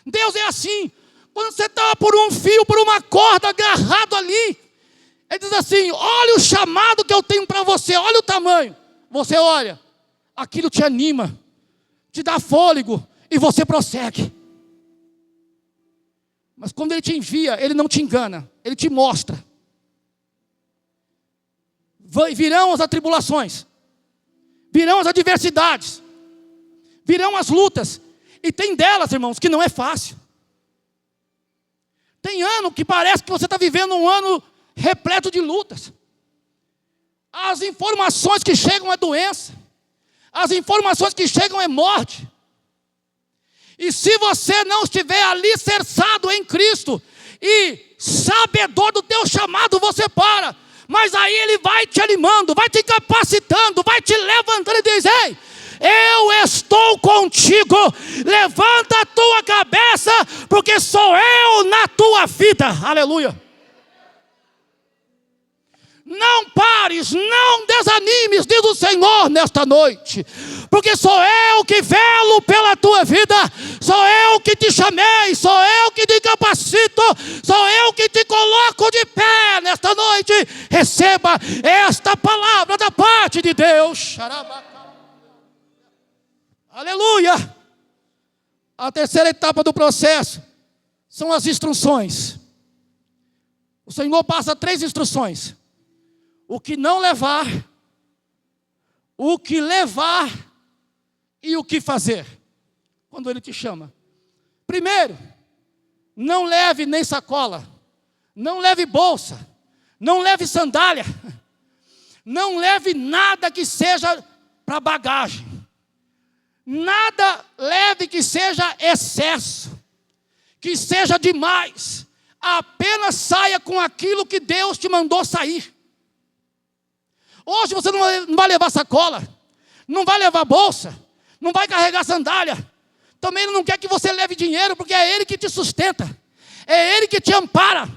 Deus é assim. Quando você está por um fio, por uma corda agarrado ali, Ele diz assim: olha o chamado que eu tenho para você. Olha o tamanho. Você olha, aquilo te anima, te dá fôlego e você prossegue. Mas quando Ele te envia, Ele não te engana, Ele te mostra. Virão as atribulações, virão as adversidades, virão as lutas. E tem delas, irmãos, que não é fácil. Tem ano que parece que você está vivendo um ano repleto de lutas. As informações que chegam é doença. As informações que chegam é morte. E se você não estiver alicerçado em Cristo e sabedor do teu chamado, você para. Mas aí Ele vai te animando, vai te capacitando, vai te levantando e diz: ei, eu estou contigo, levanta a tua cabeça, porque sou eu na tua vida. Aleluia. Não pares, não desanimes, diz o Senhor nesta noite, porque sou eu que velo pela tua vida, sou eu que te chamei, sou eu que te capacito, sou eu que te coloco de pé nesta noite. Receba esta palavra da parte de Deus. Aleluia. A terceira etapa do processo são as instruções. O Senhor passa 3 instruções: o que não levar, o que levar e o que fazer, quando Ele te chama. Primeiro, não leve nem sacola, não leve bolsa, não leve sandália, não leve nada que seja para bagagem, nada leve que seja excesso, que seja demais. Apenas saia com aquilo que Deus te mandou sair. Hoje você não vai levar sacola, não vai levar bolsa, não vai carregar sandália. Também Ele não quer que você leve dinheiro, porque é Ele que te sustenta, é Ele que te ampara,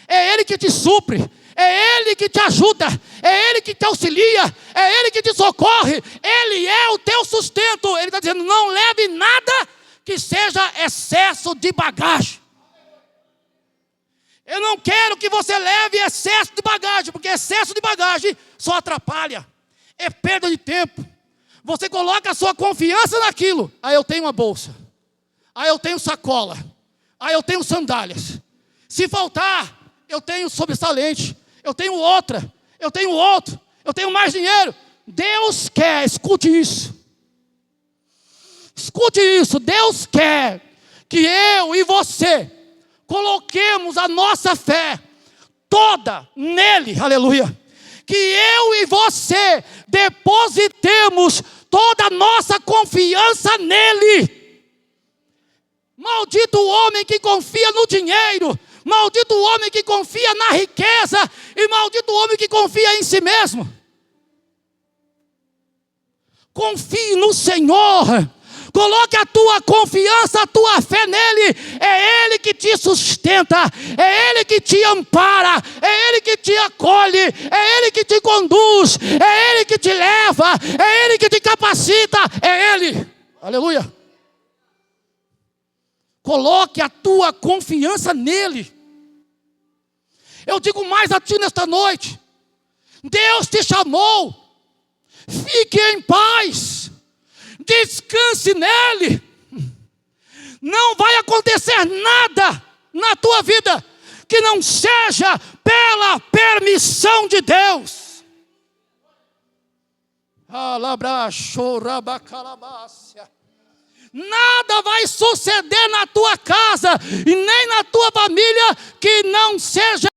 é Ele que te supre, é Ele que te ajuda, é Ele que te auxilia, é Ele que te socorre, Ele é o teu sustento. Ele está dizendo: não leve nada que seja excesso de bagagem. Eu não quero que você leve excesso de bagagem, porque excesso de bagagem só atrapalha, é perda de tempo. Você coloca a sua confiança naquilo. Aí eu tenho uma bolsa, aí eu tenho sacola, aí eu tenho sandálias. Se faltar, eu tenho sobressalente, eu tenho outra, eu tenho outro, eu tenho mais dinheiro. Deus quer, escute isso. Escute isso, Deus quer que eu e você coloquemos a nossa fé toda nele, aleluia. Que eu e você depositemos toda a nossa confiança nele. Maldito o homem que confia no dinheiro, maldito o homem que confia na riqueza, e maldito o homem que confia em si mesmo. Confie no Senhor, coloque a tua confiança, a tua fé nele. É Ele que te sustenta, é Ele que te ampara, é Ele que te acolhe, é Ele que te conduz, é Ele que te leva, é Ele que te capacita, é Ele, aleluia. Coloque a tua confiança nele. Eu digo mais a ti nesta noite: Deus te chamou, fique em paz, descanse nele. Não vai acontecer nada na tua vida que não seja pela permissão de Deus. Nada vai suceder na tua casa e nem na tua família que não seja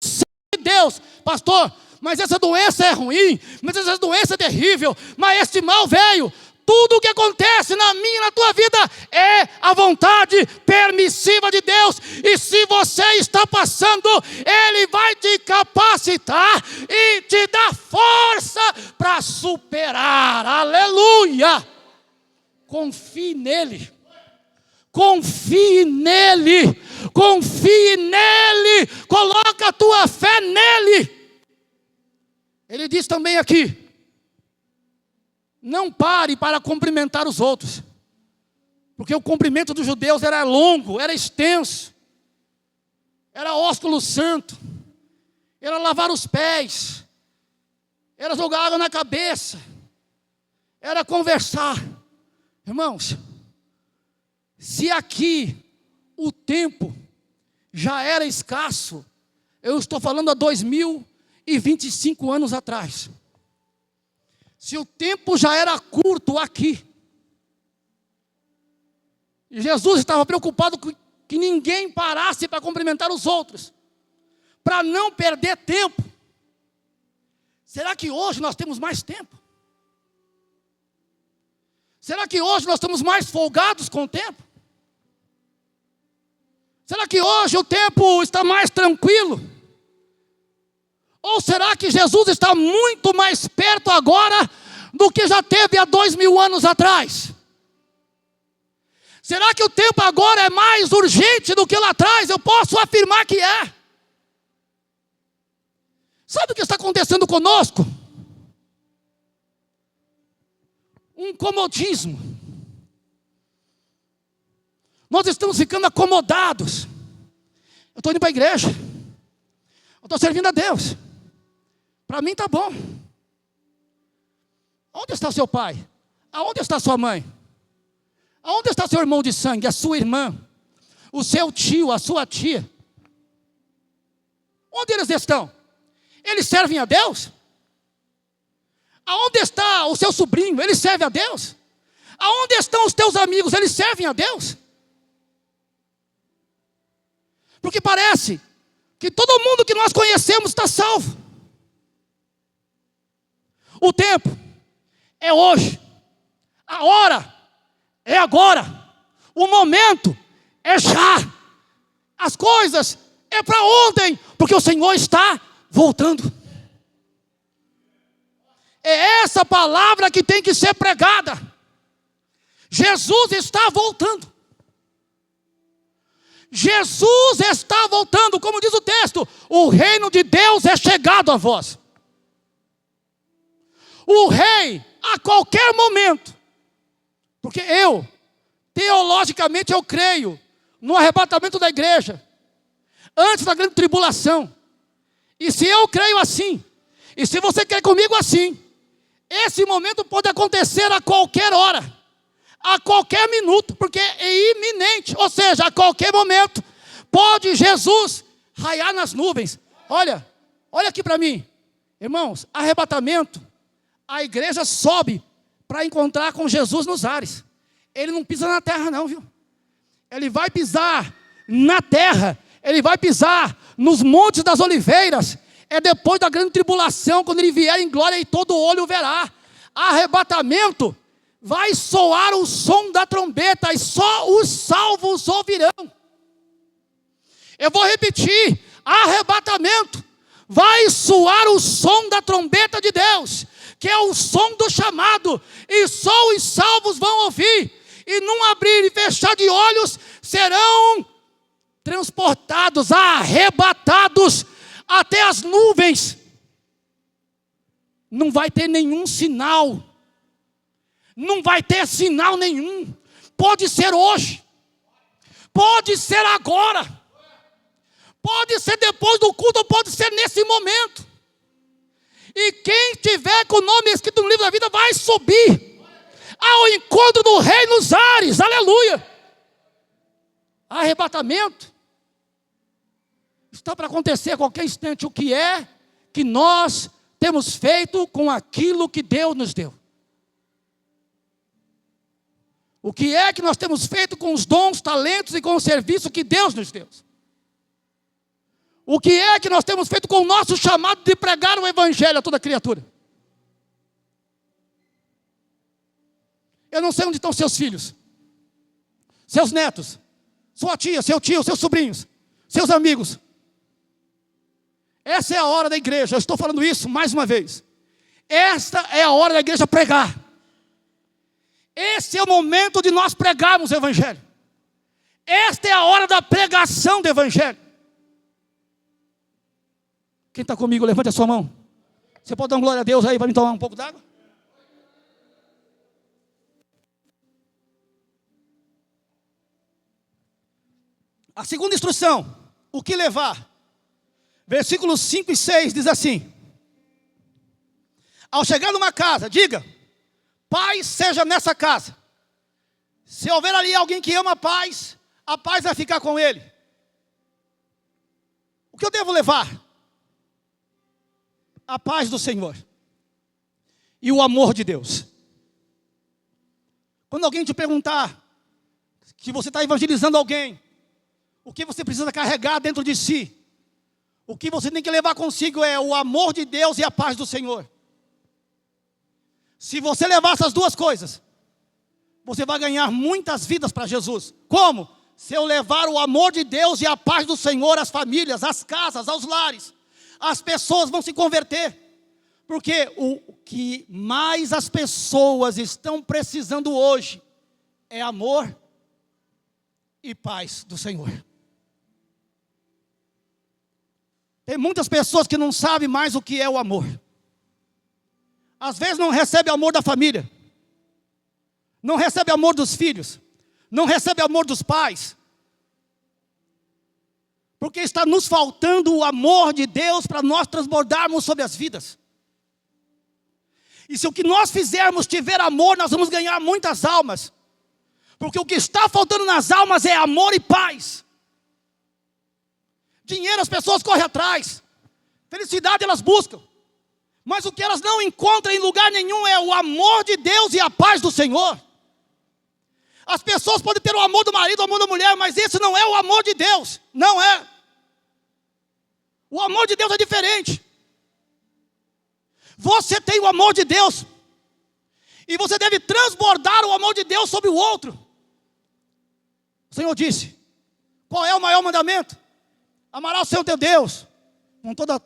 de Deus. Pastor, mas essa doença é ruim, mas essa doença é terrível, mas esse mal veio. Tudo o que acontece na minha e na tua vida é a vontade permissiva de Deus. E se você está passando, Ele vai te capacitar e te dar força para superar. Aleluia! Confie nele. Confie nele. Confie nele. Coloca a tua fé nele. Ele diz também aqui: não pare para cumprimentar os outros, porque o cumprimento dos judeus era longo, era extenso, era ósculo santo, era lavar os pés, era jogar água na cabeça, era conversar. Irmãos, se aqui o tempo já era escasso, eu estou falando há 2025 anos atrás. Se o tempo já era curto aqui, e Jesus estava preocupado que ninguém parasse para cumprimentar os outros, para não perder tempo, será que hoje nós temos mais tempo? Será que hoje nós estamos mais folgados com o tempo? Será que hoje o tempo está mais tranquilo? Ou será que Jesus está muito mais perto agora do que já teve há 2000 anos atrás? Será que o tempo agora é mais urgente do que lá atrás? Eu posso afirmar que é. Sabe o que está acontecendo conosco? Um comodismo. Nós estamos ficando acomodados. Eu estou indo para a igreja, eu estou servindo a Deus, para mim está bom. Onde está seu pai? Aonde está sua mãe? Aonde está seu irmão de sangue, a sua irmã, o seu tio, a sua tia? Onde eles estão? Eles servem a Deus? Aonde está o seu sobrinho? Ele serve a Deus? Aonde estão os teus amigos? Eles servem a Deus? Porque parece que todo mundo que nós conhecemos está salvo. O tempo é hoje, a hora é agora, o momento é já, as coisas é para ontem, porque o Senhor está voltando. É essa palavra que tem que ser pregada. Jesus está voltando. Jesus está voltando, como diz o texto: o reino de Deus é chegado a vós. O rei, a qualquer momento, porque teologicamente eu creio no arrebatamento da igreja, antes da grande tribulação. E se eu creio assim, e se você crê comigo assim, esse momento pode acontecer a qualquer hora, a qualquer minuto, porque é iminente, ou seja, a qualquer momento, pode Jesus raiar nas nuvens. Olha aqui para mim, irmãos, arrebatamento, a igreja sobe para encontrar com Jesus nos ares. Ele não pisa na terra não, viu? Ele vai pisar na terra, ele vai pisar nos montes das oliveiras. É depois da grande tribulação, quando ele vier em glória e todo olho o verá. Arrebatamento, vai soar o som da trombeta e só os salvos ouvirão. Eu vou repetir, arrebatamento, vai soar o som da trombeta de Deus, que é o som do chamado, e só os salvos vão ouvir, e num abrir e fechar de olhos, serão transportados, arrebatados, até as nuvens. Não vai ter nenhum sinal, não vai ter sinal nenhum. Pode ser hoje, pode ser agora, pode ser depois do culto, ou pode ser nesse momento. E quem tiver com o nome escrito no livro da vida vai subir ao encontro do rei nos ares, aleluia. Arrebatamento está para acontecer a qualquer instante. O que é que nós temos feito com aquilo que Deus nos deu? O que é que nós temos feito com os dons, talentos e com o serviço que Deus nos deu? O que é que nós temos feito com o nosso chamado de pregar o evangelho a toda criatura? Eu não sei onde estão seus filhos, seus netos, sua tia, seu tio, seus sobrinhos, seus amigos. Essa é a hora da igreja, eu estou falando isso mais uma vez. Esta é a hora da igreja pregar. Esse é o momento de nós pregarmos o evangelho. Esta é a hora da pregação do evangelho. Quem está comigo, levante a sua mão. Você pode dar uma glória a Deus aí para me tomar um pouco d'água? A segunda instrução, o que levar? Versículos 5 e 6 diz assim: ao chegar numa casa, diga, paz seja nessa casa. Se houver ali alguém que ama a paz vai ficar com ele. O que eu devo levar? A paz do Senhor e o amor de Deus. Quando alguém te perguntar que você está evangelizando alguém, o que você precisa carregar dentro de si, o que você tem que levar consigo é o amor de Deus e a paz do Senhor. Se você levar essas duas coisas, você vai ganhar muitas vidas para Jesus. Como? Se eu levar o amor de Deus e a paz do Senhor às famílias, às casas, aos lares, as pessoas vão se converter. Porque o que mais as pessoas estão precisando hoje é amor e paz do Senhor. Tem muitas pessoas que não sabem mais o que é o amor. Às vezes não recebe amor da família, não recebe amor dos filhos, não recebe amor dos pais, porque está nos faltando o amor de Deus para nós transbordarmos sobre as vidas. E se o que nós fizermos tiver amor, nós vamos ganhar muitas almas, porque o que está faltando nas almas é amor e paz. Dinheiro as pessoas correm atrás, felicidade elas buscam, mas o que elas não encontram em lugar nenhum é o amor de Deus e a paz do Senhor. As pessoas podem ter o amor do marido, o amor da mulher, mas esse não é o amor de Deus, não é. O amor de Deus é diferente. Você tem o amor de Deus, e você deve transbordar o amor de Deus sobre o outro. O Senhor disse, qual é o maior mandamento? Amarás o Senhor teu Deus, com todo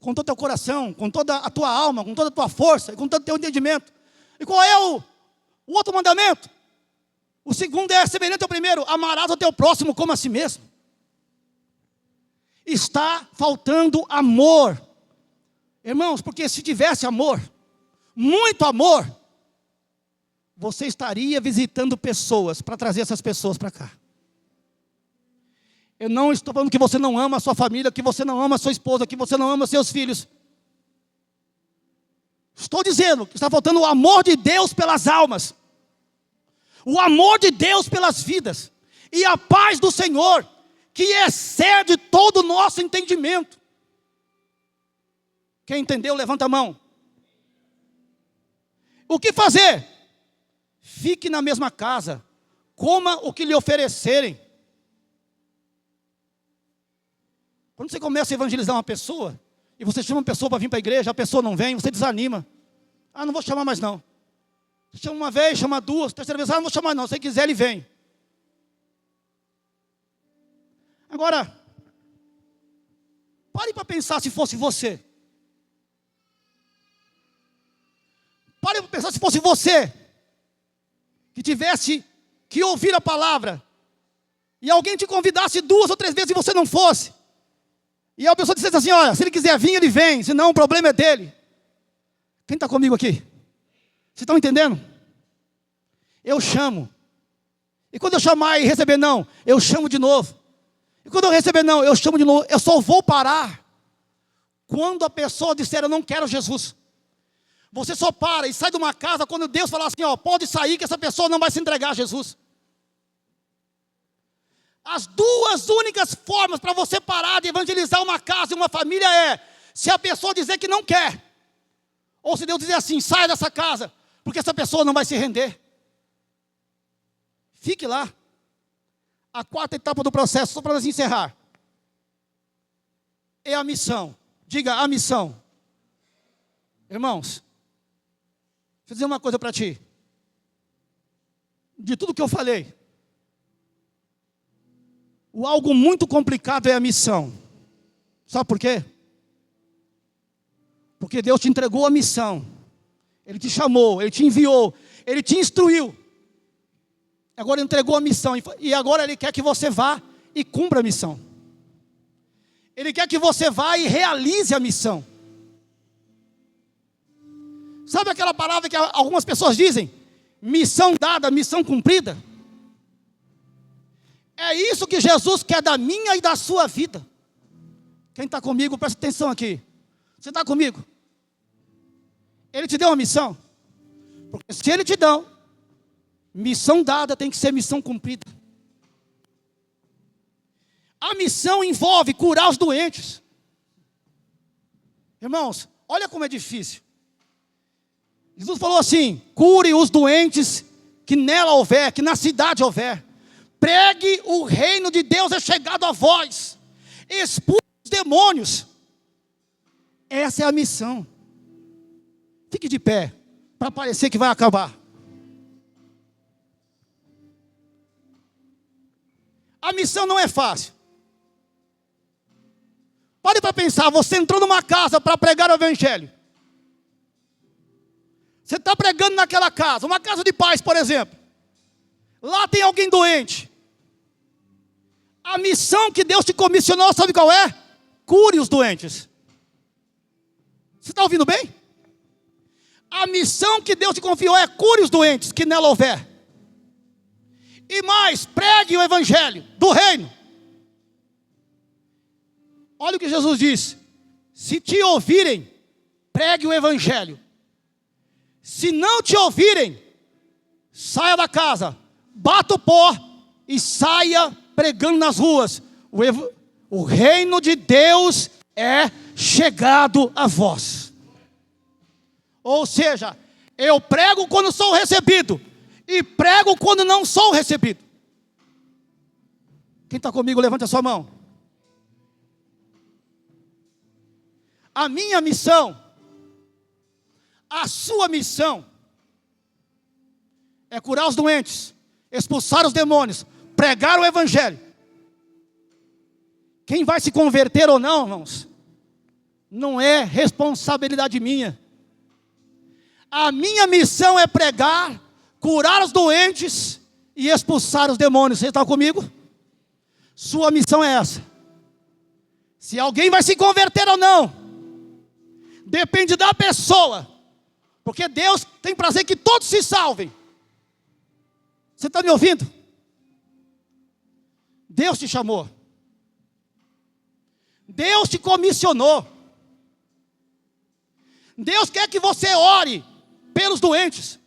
o teu coração, com toda a tua alma, com toda a tua força, e com todo o teu entendimento. E qual é o outro mandamento? O segundo é semelhante ao primeiro, amarás o teu próximo como a si mesmo. Está faltando amor. Irmãos, porque se tivesse amor, muito amor, você estaria visitando pessoas para trazer essas pessoas para cá. Eu não estou falando que você não ama a sua família, que você não ama a sua esposa, que você não ama seus filhos. Estou dizendo que está faltando o amor de Deus pelas almas, o amor de Deus pelas vidas, e a paz do Senhor, que excede todo o nosso entendimento. Quem entendeu, levanta a mão. O que fazer? Fique na mesma casa, Coma o que lhe oferecerem. Quando você começa a evangelizar uma pessoa, e você chama uma pessoa para vir para a igreja, a pessoa não vem, você desanima. Ah, não vou chamar mais não. Chama uma vez, chama duas, terceira vez, ah, não vou chamar não. Se ele quiser, ele vem. Agora, pare para pensar se fosse você. Pare para pensar se fosse você que tivesse que ouvir a palavra e alguém te convidasse 2 ou 3 vezes e você não fosse. E a pessoa dissesse assim, olha, se ele quiser vir, ele vem, senão o problema é dele. Quem está comigo aqui? Vocês estão entendendo? Eu chamo. E quando eu chamar e receber não, eu chamo de novo. E quando eu receber não, eu chamo de novo. Eu só vou parar quando a pessoa disser, eu não quero Jesus. Você só para e sai de uma casa quando Deus falar assim, ó, pode sair que essa pessoa não vai se entregar a Jesus. As 2 únicas formas para você parar de evangelizar uma casa e uma família é, se a pessoa dizer que não quer, ou se Deus dizer assim, saia dessa casa, porque essa pessoa não vai se render. Fique lá. A 4ª etapa do processo, só para nós encerrar, é a missão. Diga, a missão. Irmãos, deixa eu dizer uma coisa para ti. De tudo que eu falei, o algo muito complicado é a missão. Sabe por quê? Porque Deus te entregou a missão. Ele te chamou, Ele te enviou, Ele te instruiu. Agora entregou a missão e agora Ele quer que você vá e cumpra a missão. Ele quer que você vá e realize a missão. Sabe aquela palavra que algumas pessoas dizem? Missão dada, missão cumprida. É isso que Jesus quer da minha e da sua vida. Quem está comigo, presta atenção aqui. Você está comigo? Ele te deu uma missão. Porque se Ele te deu, missão dada tem que ser missão cumprida. A missão envolve curar os doentes. Irmãos, olha como é difícil. Jesus falou assim, cure os doentes que nela houver, que na cidade houver. Pregue o reino de Deus é chegado a vós. Expulse os demônios. Essa é a missão. Fique de pé, para parecer que vai acabar. A missão não é fácil. Pare para pensar, você entrou numa casa para pregar o evangelho. Você está pregando naquela casa, uma casa de paz, por exemplo. Lá tem alguém doente. A missão que Deus te comissionou, sabe qual é? Cure os doentes. Você está ouvindo bem? A missão que Deus te confiou é cure os doentes que nela houver. E mais, pregue o evangelho do reino. Olha o que Jesus disse. Se te ouvirem, pregue o evangelho. Se não te ouvirem, saia da casa, bata o pó e saia pregando nas ruas. O reino de Deus é chegado a vós. Ou seja, eu prego quando sou recebido e prego quando não sou recebido. Quem está comigo, levante a sua mão. A minha missão, a sua missão é curar os doentes, expulsar os demônios, pregar o evangelho. Quem vai se converter ou não, irmãos, não é responsabilidade minha. A minha missão é pregar, curar os doentes e expulsar os demônios. Você está comigo? Sua missão é essa. Se alguém vai se converter ou não, depende da pessoa. Porque Deus tem prazer que todos se salvem. Você está me ouvindo? Deus te chamou. Deus te comissionou. Deus quer que você ore pelos doentes.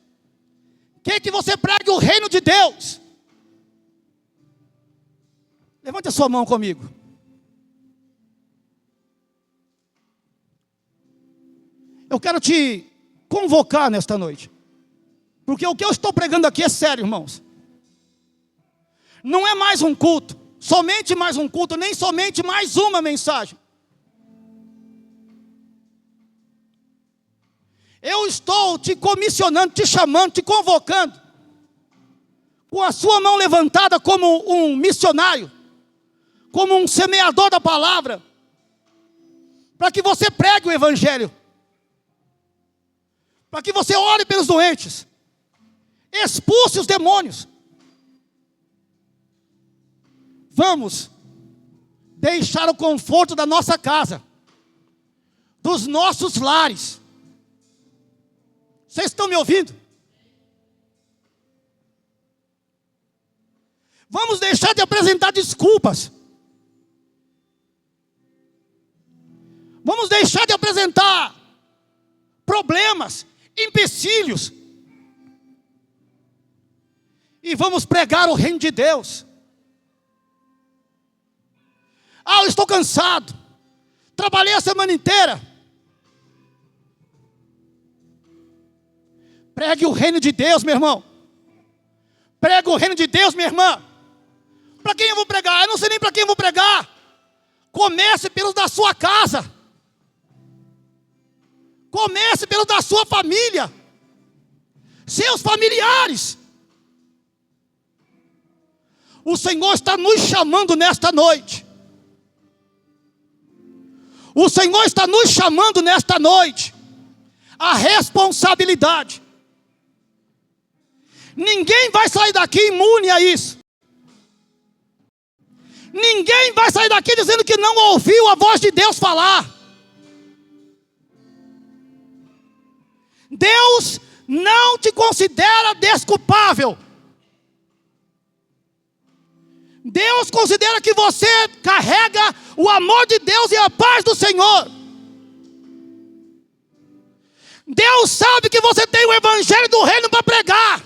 Quer que você pregue o reino de Deus. Levante a sua mão comigo. Eu quero te convocar nesta noite. Porque o que eu estou pregando aqui é sério, irmãos. não é mais um culto, somente mais um culto, nem somente mais uma mensagem. Eu estou te comissionando, te chamando, te convocando, com a sua mão levantada como um missionário, como um semeador da palavra, para que você pregue o evangelho, para que você ore pelos doentes, expulse os demônios. Vamos deixar o conforto da nossa casa, dos nossos lares. Vocês estão me ouvindo? Vamos deixar de apresentar desculpas. Vamos deixar de apresentar problemas, empecilhos. E vamos pregar o reino de Deus. Ah, eu estou cansado. Trabalhei a semana inteira. Pregue o reino de Deus, meu irmão. Pregue o reino de Deus, minha irmã. Para quem eu vou pregar? Eu não sei nem para quem eu vou pregar. Comece pelos da sua casa. Comece pelos da sua família. Seus familiares. O Senhor está nos chamando nesta noite. O Senhor está nos chamando nesta noite. A responsabilidade. Ninguém vai sair daqui imune a isso. Ninguém vai sair daqui dizendo que não ouviu a voz de Deus falar. Deus não te considera desculpável. Deus considera que você carrega o amor de Deus e a paz do Senhor. Deus sabe que você tem o evangelho do reino para pregar.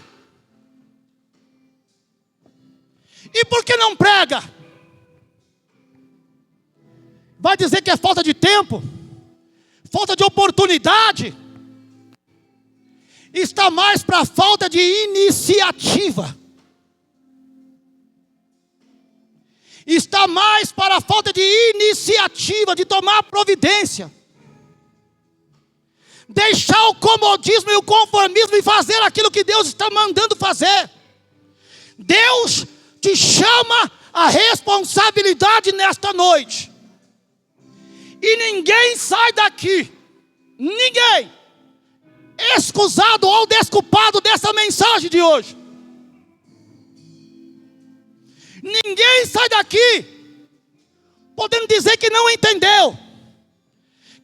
E por que não prega? Vai dizer que é falta de tempo? Falta de oportunidade? Está mais para falta de iniciativa. Está mais para a falta de iniciativa, de tomar providência. Deixar o comodismo e o conformismo e fazer aquilo que Deus está mandando fazer. Deus te chama a responsabilidade nesta noite. E ninguém sai daqui, ninguém, excusado ou desculpado dessa mensagem de hoje. Ninguém sai daqui podendo dizer que não entendeu,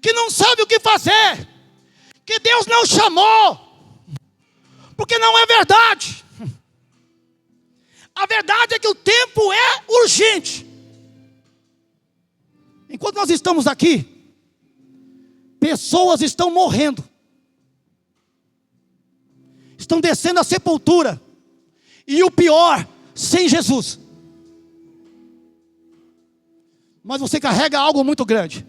que não sabe o que fazer, que Deus não chamou, porque não é verdade. A verdade é que o tempo é urgente. Enquanto nós estamos aqui, pessoas estão morrendo, estão descendo a sepultura, e o pior, sem Jesus. Mas você carrega algo muito grande.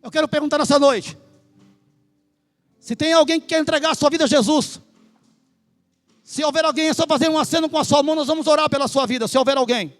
Eu quero perguntar nessa noite, se tem alguém que quer entregar a sua vida a Jesus. Se houver alguém, é só fazer um aceno com a sua mão, nós vamos orar pela sua vida, se houver alguém.